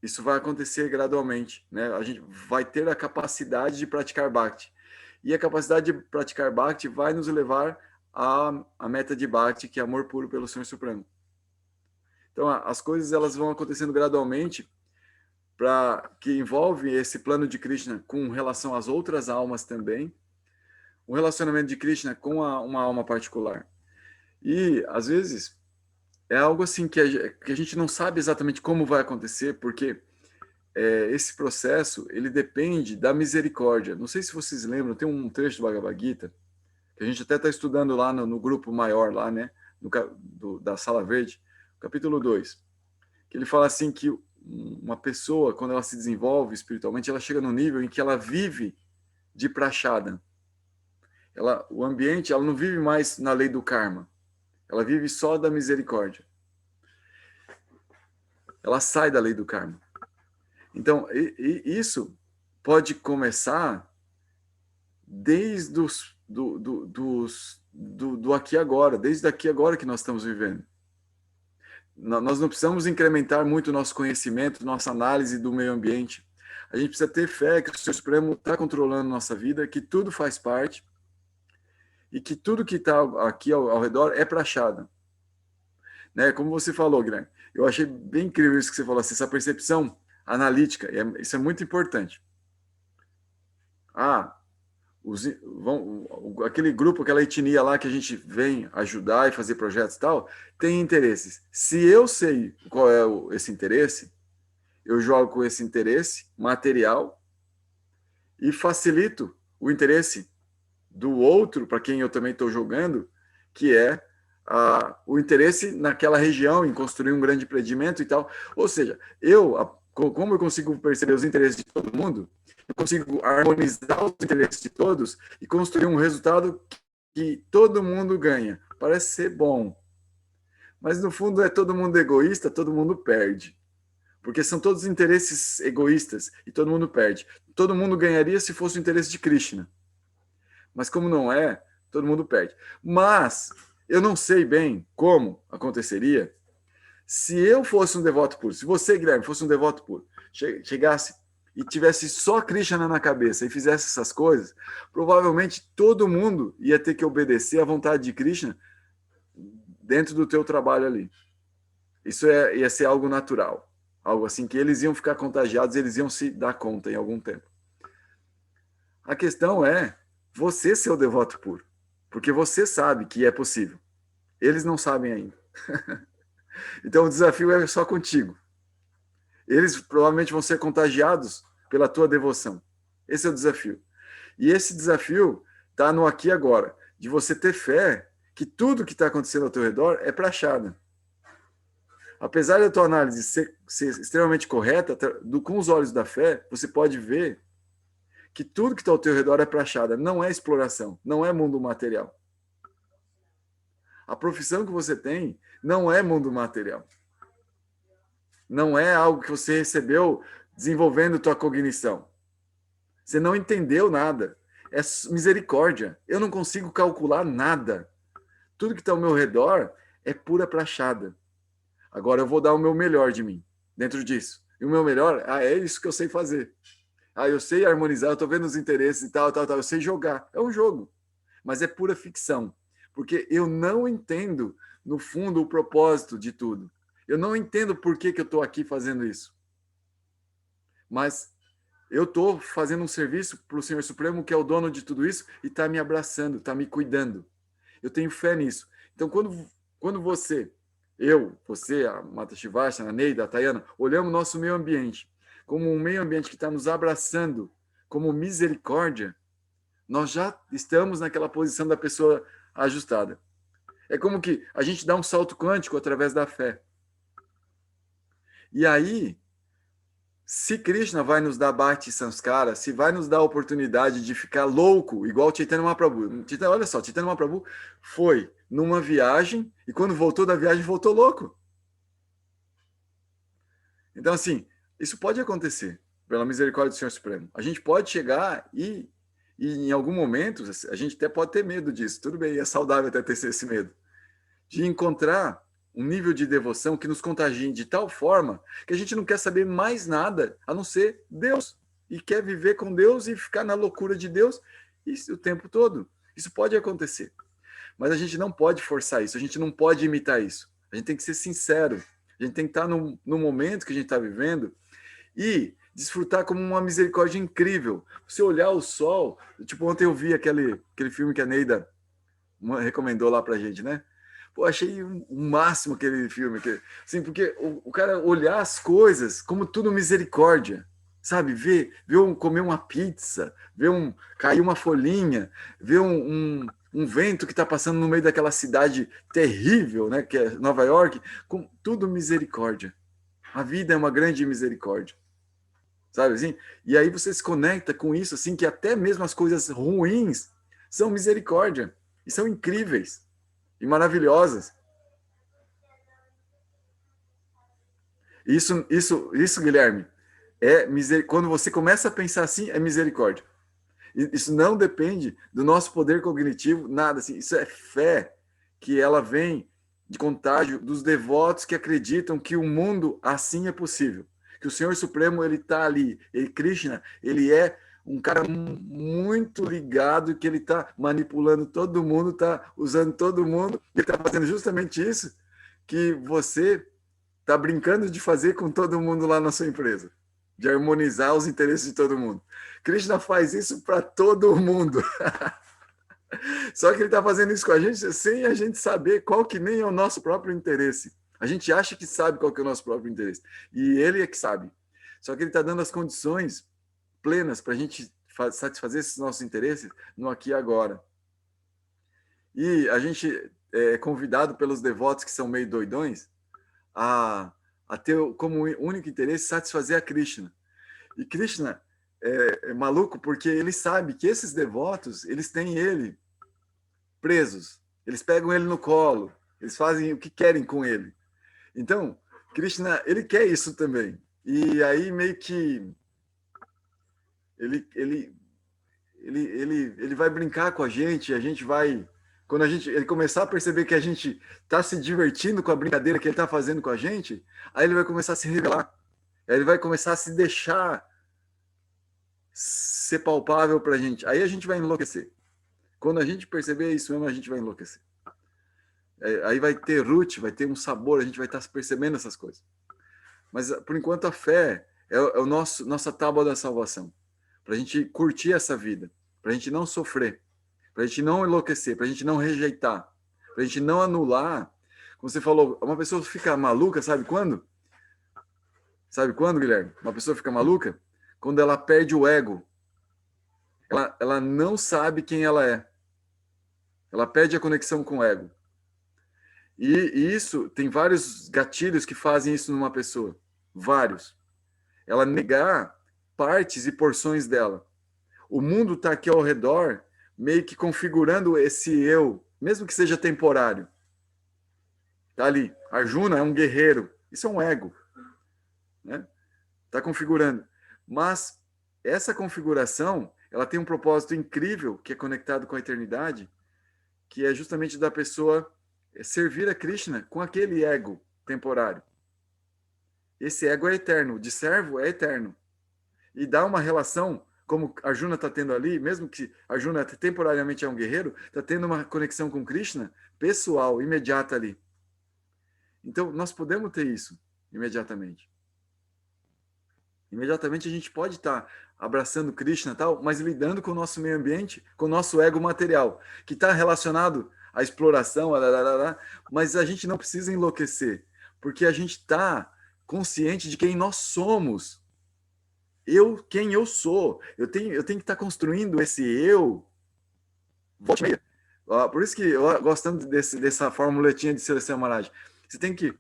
isso vai acontecer gradualmente, né? A gente vai ter a capacidade de praticar Bhakti. E a capacidade de praticar Bhakti vai nos levar à meta de Bhakti, que é amor puro pelo Senhor Supremo. Então, as coisas elas vão acontecendo gradualmente, que envolve esse plano de Krishna com relação às outras almas também, o relacionamento de Krishna com uma alma particular. E, às vezes, é algo assim que a gente não sabe exatamente como vai acontecer, porque esse processo, ele depende da misericórdia. Não sei se vocês lembram, tem um trecho do Bhagavad Gita, que a gente até está estudando lá no grupo maior, lá, né, da Sala Verde, capítulo 2, que ele fala assim que uma pessoa, quando ela se desenvolve espiritualmente, ela chega no nível em que ela vive de prachada. O ambiente, ela não vive mais na lei do karma. Ela vive só da misericórdia. Ela sai da lei do karma. Então, isso pode começar desde do aqui e agora, desde aqui e agora que nós estamos vivendo. Nós não precisamos incrementar muito o nosso conhecimento, nossa análise do meio ambiente. A gente precisa ter fé que o Senhor Supremo está controlando nossa vida, que tudo faz parte e que tudo que está aqui ao redor é prachada. Né? Como você falou, Guilherme, eu achei bem incrível isso que você falou, assim, essa percepção analítica, isso é muito importante. Aquele grupo, aquela etnia lá que a gente vem ajudar e fazer projetos e tal, tem interesses. Se eu sei qual é esse interesse, eu jogo com esse interesse material e facilito o interesse do outro, para quem eu também estou jogando, que é o interesse naquela região, em construir um grande empreendimento e tal. Ou seja, como eu consigo perceber os interesses de todo mundo, eu consigo harmonizar os interesses de todos e construir um resultado que todo mundo ganha. Parece ser bom. Mas, no fundo, é todo mundo egoísta, todo mundo perde. Porque são todos interesses egoístas e todo mundo perde. Todo mundo ganharia se fosse o interesse de Krishna. Mas, como não é, todo mundo perde. Mas eu não sei bem como aconteceria se eu fosse um devoto puro. Se você, Guilherme, fosse um devoto puro, chegasse e tivesse só Krishna na cabeça e fizesse essas coisas, provavelmente todo mundo ia ter que obedecer à vontade de Krishna dentro do teu trabalho ali. Isso ia ser algo natural. Algo assim que eles iam ficar contagiados, eles iam se dar conta em algum tempo. A questão é você ser o devoto puro. Porque você sabe que é possível. Eles não sabem ainda. Então o desafio é só contigo. Eles provavelmente vão ser contagiados pela tua devoção. Esse é o desafio. E esse desafio está no aqui e agora, de você ter fé que tudo que está acontecendo ao teu redor é prachada. Apesar da tua análise ser extremamente correta, com os olhos da fé, você pode ver que tudo que está ao teu redor é prachada, não é exploração, não é mundo material. A profissão que você tem não é mundo material. Não é algo que você recebeu desenvolvendo tua cognição. Você não entendeu nada. É misericórdia. Eu não consigo calcular nada. Tudo que está ao meu redor é pura prachada. Agora eu vou dar o meu melhor de mim dentro disso. E o meu melhor, é isso que eu sei fazer. Eu sei harmonizar, eu estou vendo os interesses e tal, eu sei jogar. É um jogo, mas é pura ficção. Porque eu não entendo, no fundo, o propósito de tudo. Eu não entendo por que eu estou aqui fazendo isso. Mas eu estou fazendo um serviço para o Senhor Supremo, que é o dono de tudo isso, e está me abraçando, está me cuidando. Eu tenho fé nisso. Então, quando você, a Mata Shivashana, a Neida, a Tayana, olhamos o nosso meio ambiente como um meio ambiente que está nos abraçando, como misericórdia, nós já estamos naquela posição da pessoa ajustada. É como que a gente dá um salto quântico através da fé. E aí, se Krishna vai nos dar Bhakti Samskara, se vai nos dar a oportunidade de ficar louco, igual Chaitanya Mahaprabhu. Olha só, Chaitanya Mahaprabhu foi numa viagem e quando voltou da viagem, voltou louco. Então, assim, isso pode acontecer, pela misericórdia do Senhor Supremo. A gente pode chegar e em algum momento, a gente até pode ter medo disso. Tudo bem, é saudável até ter esse medo. De encontrar um nível de devoção que nos contagie de tal forma que a gente não quer saber mais nada a não ser Deus. E quer viver com Deus e ficar na loucura de Deus isso, o tempo todo. Isso pode acontecer. Mas a gente não pode forçar isso, a gente não pode imitar isso. A gente tem que ser sincero. A gente tem que estar no momento que a gente está vivendo e desfrutar como uma misericórdia incrível. Você olhar o sol, tipo, ontem eu vi aquele filme que a Neida recomendou lá pra gente, né? Pô, achei o máximo aquele filme. Assim, porque o cara olhar as coisas como tudo misericórdia, sabe? Ver comer uma pizza, cair uma folhinha, ver um vento que está passando no meio daquela cidade terrível, né? Que é Nova York, com tudo misericórdia. A vida é uma grande misericórdia. Sabe assim? E aí você se conecta com isso, assim, que até mesmo as coisas ruins são misericórdia. E são incríveis e maravilhosas. Isso, Guilherme, quando você começa a pensar assim, é misericórdia. Isso não depende do nosso poder cognitivo, nada assim. Isso é fé. que ela vem de contágio dos devotos que acreditam que o mundo assim é possível, que o Senhor Supremo ele está ali, ele Krishna, ele é um cara muito ligado, que ele está manipulando todo mundo, está usando todo mundo, ele está fazendo justamente isso que você está brincando de fazer com todo mundo lá na sua empresa, de harmonizar os interesses de todo mundo. Krishna faz isso para todo mundo. Só que ele está fazendo isso com a gente sem a gente saber qual que nem é o nosso próprio interesse. A gente acha que sabe qual que é o nosso próprio interesse. E ele é que sabe. Só que ele está dando as condições plenas para a gente satisfazer esses nossos interesses no aqui e agora. E a gente é convidado pelos devotos que são meio doidões a ter como único interesse satisfazer a Krishna. E Krishna é maluco porque ele sabe que esses devotos, eles têm ele presos. Eles pegam ele no colo, eles fazem o que querem com ele. Então, Krishna, ele quer isso também. E aí meio que ele vai brincar com a gente vai quando ele começar a perceber que a gente está se divertindo com a brincadeira que ele está fazendo com a gente, aí ele vai começar a se revelar. Aí ele vai começar a se deixar ser palpável para a gente. Aí a gente vai enlouquecer. Quando a gente perceber isso mesmo, a gente vai enlouquecer. Aí vai ter root, vai ter um sabor, a gente vai estar percebendo essas coisas. Mas, por enquanto, a fé é o nossa tábua da salvação. Para a gente curtir essa vida, para a gente não sofrer, para a gente não enlouquecer, para a gente não rejeitar, para a gente não anular. Como você falou, uma pessoa fica maluca, sabe quando? Sabe quando, Guilherme? Uma pessoa fica maluca? Quando ela perde o ego. Ela não sabe quem ela é. Ela perde a conexão com o ego. E isso, tem vários gatilhos que fazem isso numa pessoa. Vários. Ela negar partes e porções dela. O mundo está aqui ao redor, meio que configurando esse eu, mesmo que seja temporário. Está ali. Arjuna é um guerreiro. Isso é um ego. Né? Está configurando. Mas essa configuração, ela tem um propósito incrível, que é conectado com a eternidade, que é justamente da pessoa servir a Krishna com aquele ego temporário. Esse ego é eterno, de servo é eterno. E dá uma relação, como Arjuna está tendo ali, mesmo que Arjuna temporariamente é um guerreiro, está tendo uma conexão com Krishna pessoal, imediata ali. Então, nós podemos ter isso imediatamente. Imediatamente a gente pode estar abraçando Krishna e tal, mas lidando com o nosso meio ambiente, com o nosso ego material, que está relacionado à exploração, mas a gente não precisa enlouquecer, porque a gente está consciente de quem nós somos. Quem eu sou. Eu tenho que estar construindo esse eu. Por isso que eu gosto tanto dessa formuletinha de Celestial Maharaj. Você tem que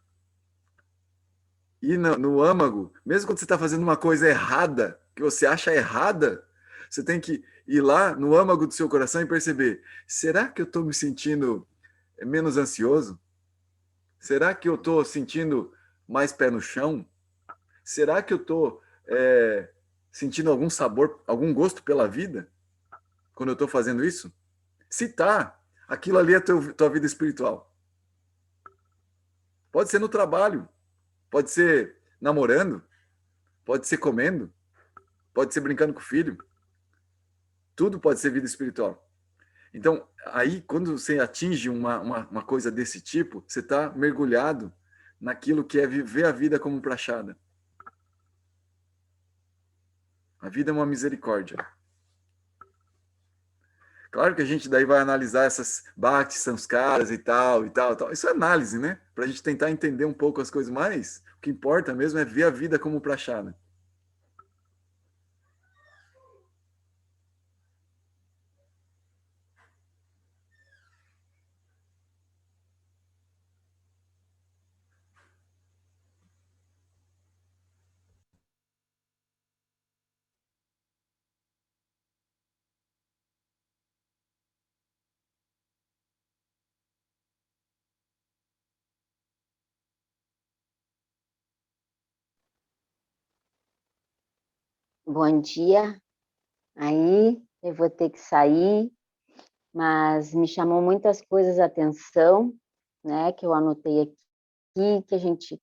ir no âmago, mesmo quando você está fazendo uma coisa errada, que você acha errada, você tem que ir lá no âmago do seu coração e perceber: será que eu estou me sentindo menos ansioso? Será que eu estou sentindo mais pé no chão? Será que eu estou sentindo algum sabor, algum gosto pela vida quando eu estou fazendo isso? Se tá, aquilo ali é tua vida espiritual. Pode ser no trabalho, pode ser namorando, pode ser comendo, pode ser brincando com o filho. Tudo pode ser vida espiritual. Então, aí, quando você atinge uma coisa desse tipo, você está mergulhado naquilo que é viver a vida como prachada. A vida é uma misericórdia. Claro que a gente daí vai analisar essas bhakti samskaras e tal, e tal, e tal. Isso é análise, né? Para a gente tentar entender um pouco as coisas mais. O que importa mesmo é ver a vida como prachada. Bom dia. Aí eu vou ter que sair, mas me chamou muitas coisas a atenção, né, que eu anotei aqui, que a gente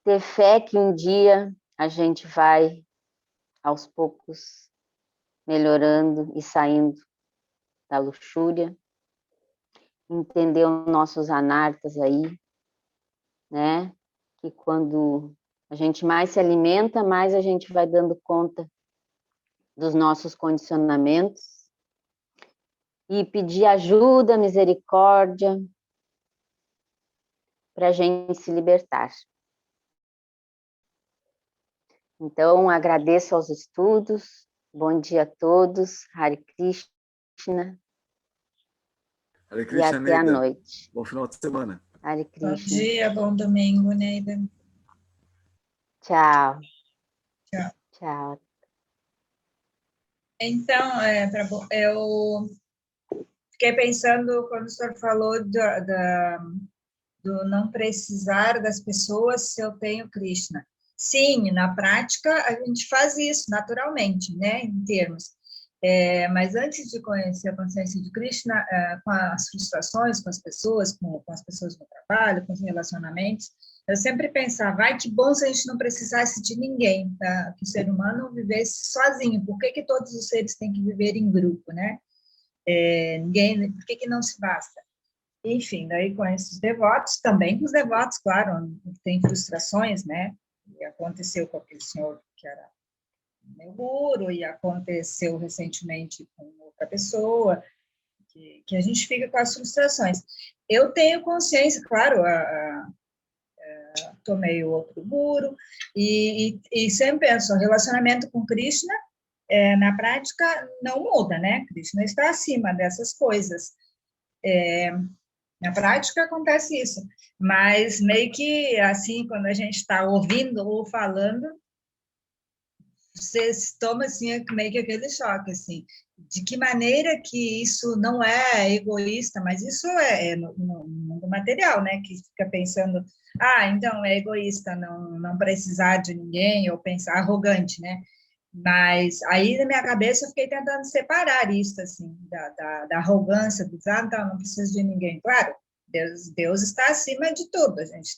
ter fé que um dia a gente vai, aos poucos, melhorando e saindo da luxúria, entender os nossos anartas aí, né, que quando a gente mais se alimenta, mais a gente vai dando conta dos nossos condicionamentos, e pedir ajuda, misericórdia, para a gente se libertar. Então, agradeço aos estudos, bom dia a todos, Hare Krishna, Hare e Krishna, até a Neida. noite. Bom final de semana. Hare Bom Krishna. dia, bom domingo, Neida. Tchau. Tchau. Tchau. Então, eu fiquei pensando quando o senhor falou do não precisar das pessoas se eu tenho Krishna. Sim, na prática a gente faz isso naturalmente, né, em termos. Mas antes de conhecer a consciência de Krishna, com as frustrações com as pessoas, com as pessoas no trabalho, com os relacionamentos, eu sempre pensava, ai, que bom se a gente não precisasse de ninguém, tá? Que o ser humano vivesse sozinho. Por que todos os seres têm que viver em grupo, né? Por que não se basta? Enfim, daí com esses devotos, também com os devotos, claro, tem frustrações, né? E aconteceu com aquele senhor que era meu guru, e aconteceu recentemente com outra pessoa, que a gente fica com as frustrações. Eu tenho consciência, claro, tomei outro guru, e sempre penso, o relacionamento com Krishna, na prática, não muda, né? Krishna está acima dessas coisas. Na prática acontece isso, mas meio que assim, quando a gente está ouvindo ou falando, você toma assim, meio que aquele choque, assim, de que maneira que isso não é egoísta, mas isso é no mundo material, né, que fica pensando, então é egoísta não precisar de ninguém, ou pensar arrogante, né, mas aí na minha cabeça eu fiquei tentando separar isso, assim, da arrogância, então não preciso de ninguém. Claro, Deus está acima de tudo, a gente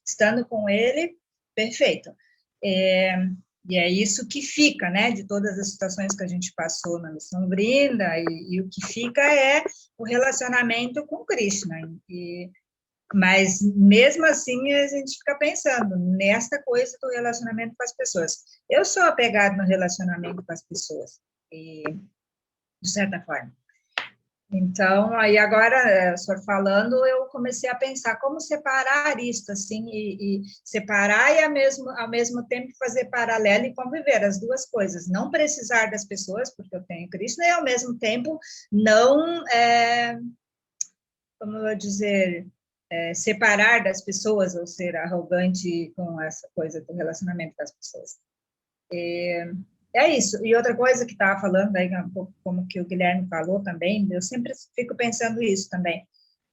estando com Ele, perfeito. E é isso que fica, né, de todas as situações que a gente passou na Missão Brinda, e o que fica é o relacionamento com Krishna. Mas, mesmo assim, a gente fica pensando nesta coisa do relacionamento com as pessoas. Eu sou apegada no relacionamento com as pessoas, de certa forma. Então, aí agora, o senhor falando, eu comecei a pensar como separar isso, assim, e separar e ao mesmo tempo fazer paralelo e conviver as duas coisas. Não precisar das pessoas, porque eu tenho Krishna, e ao mesmo tempo não, como eu vou dizer, separar das pessoas ou ser arrogante com essa coisa do relacionamento com as pessoas. É isso. E outra coisa que estava falando, aí, um pouco como que o Guilherme falou também, eu sempre fico pensando isso também,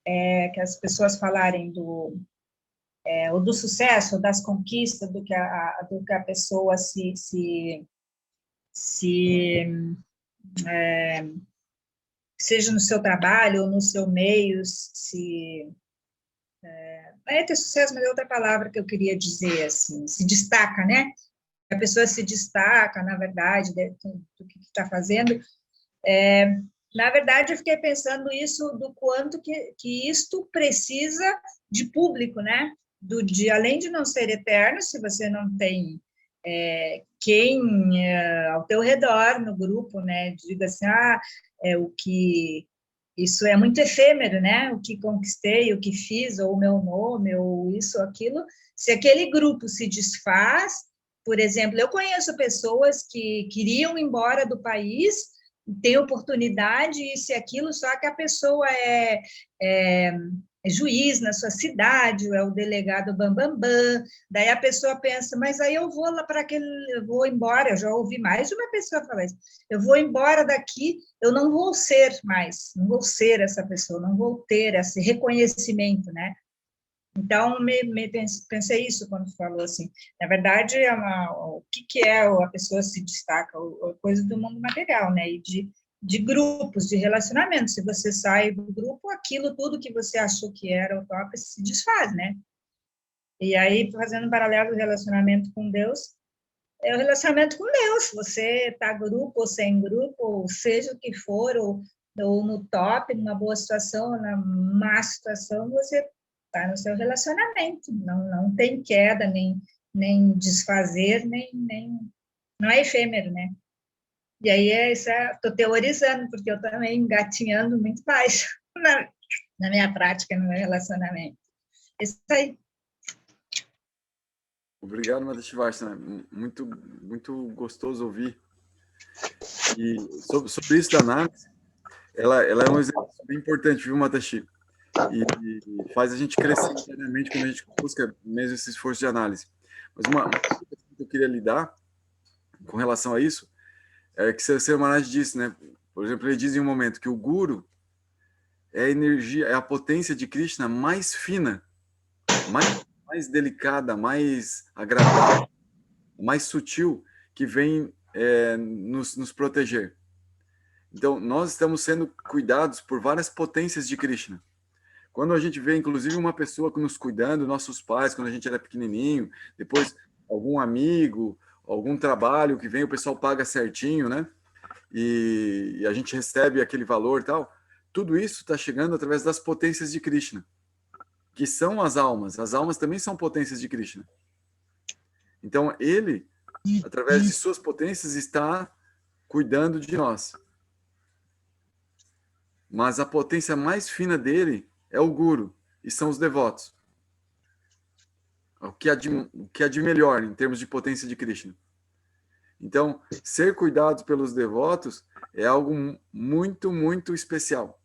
que as pessoas falarem ou do sucesso, ou das conquistas, do que a pessoa seja no seu trabalho ou no seu meio, é ter sucesso, mas é outra palavra que eu queria dizer, assim, se destaca, né? A pessoa se destaca, na verdade, do que está fazendo. Na verdade, eu fiquei pensando isso, do quanto que isto precisa de público, né? Além de não ser eterno, se você não tem quem ao teu redor, no grupo, né, diga assim, o que... Isso é muito efêmero, né? O que conquistei, o que fiz, ou o meu nome, ou isso, ou aquilo. Se aquele grupo se desfaz, por exemplo, eu conheço pessoas que queriam ir embora do país, tem oportunidade, isso e aquilo, só que a pessoa é juiz na sua cidade, ou é o delegado bambambam, daí a pessoa pensa, mas aí eu vou lá para eu vou embora, eu já ouvi mais de uma pessoa falar isso, eu vou embora daqui, eu não vou ser mais, não vou ser essa pessoa, não vou ter esse reconhecimento, né? Então, pensei isso quando falou assim. Na verdade, o que é a pessoa se destaca? A coisa do mundo material, né? E de de grupos, de relacionamentos. Se você sai do grupo, aquilo tudo que você achou que era o top se desfaz, né? E aí, fazendo um paralelo do relacionamento com Deus, é o relacionamento com Deus. Você está grupo ou sem grupo, ou seja o que for, ou no top, numa boa situação, ou na má situação, você está no seu relacionamento. Não tem queda, nem desfazer, não é efêmero, né? E aí, estou teorizando, porque eu também engatinhando muito mais na minha prática, no meu relacionamento. Isso aí. Obrigado, Matashi Varsana. Muito, muito gostoso ouvir. E sobre isso da análise, ela é um exemplo bem importante, viu, Matashi? E faz a gente crescer internamente quando a gente busca mesmo esse esforço de análise. Mas uma coisa que eu queria lidar com relação a isso é que Sri Maharaj disse, né? Por exemplo, ele diz em um momento que o Guru é a energia, é a potência de Krishna mais fina, mais delicada, mais agradável, mais sutil, que vem nos proteger. Então, nós estamos sendo cuidados por várias potências de Krishna. Quando a gente vê, inclusive, uma pessoa nos cuidando, nossos pais, quando a gente era pequenininho, depois algum amigo, algum trabalho que vem, o pessoal paga certinho, né? E a gente recebe aquele valor e tal. Tudo isso está chegando através das potências de Krishna, que são as almas. As almas também são potências de Krishna. Então, ele, através de suas potências, está cuidando de nós. Mas a potência mais fina dele é o Guru, e são os devotos. O que há de melhor em termos de potência de Krishna. Então, ser cuidados pelos devotos é algo muito, muito especial.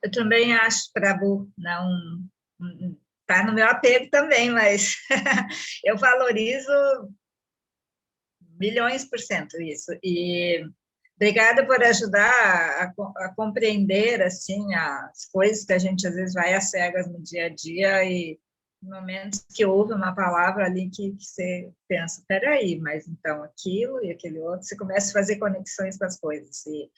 Eu também acho, Prabhu, não está no meu apego também, mas eu valorizo milhões por cento isso. E obrigada por ajudar a compreender assim as coisas que a gente às vezes vai às cegas no dia a dia e momentos que ouve uma palavra ali que você pensa, peraí, mas então aquilo e aquele outro, você começa a fazer conexões com as coisas, e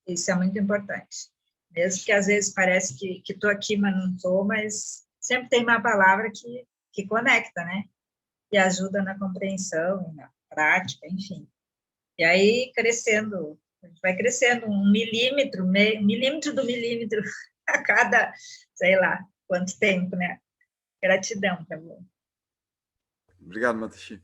isso é muito importante. Mesmo que às vezes parece que estou aqui, mas não estou, mas sempre tem uma palavra que conecta, né? E ajuda na compreensão, na prática, enfim. E aí, crescendo, a gente vai crescendo 1 milímetro, milímetro do milímetro a cada, sei lá, quanto tempo, né? Gratidão, tá bom? Obrigado, Matashi.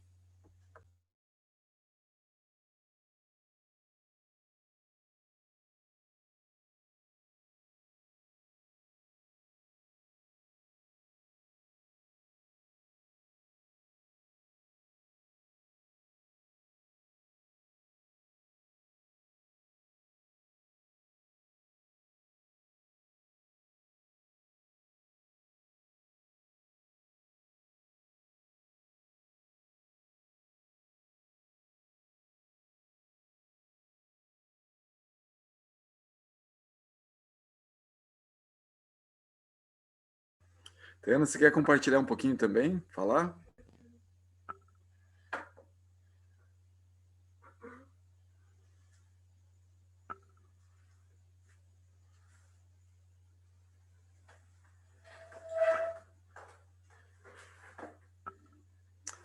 Tana, você quer compartilhar um pouquinho também? Falar?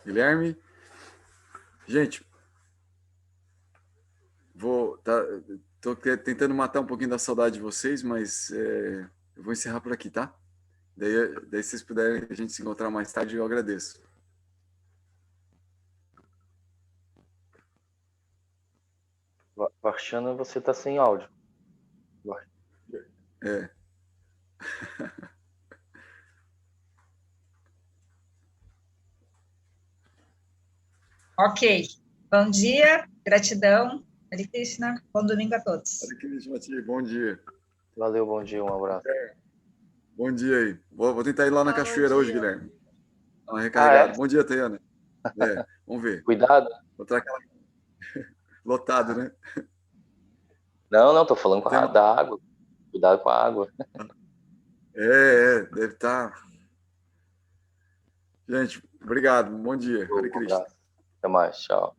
Guilherme? Gente, tô tentando matar um pouquinho da saudade de vocês, mas eu vou encerrar por aqui, tá? Daí se vocês puderem a gente se encontrar mais tarde, eu agradeço. Varshana, você está sem áudio. É. Ok. Bom dia, gratidão. Hare Krishna. Bom domingo a todos. Hare Krishna, bom dia. Valeu, bom dia, um abraço. Bom dia aí. Vou tentar ir lá na cachoeira hoje, Guilherme. Dá uma recarregada. Bom dia, Tayana. Vamos ver. Cuidado. Vou trazer aquela... Lotado, né? Não, tô falando da água. Cuidado com a água. Deve estar. Gente, obrigado. Bom dia. Hare Krishna. Até mais, tchau.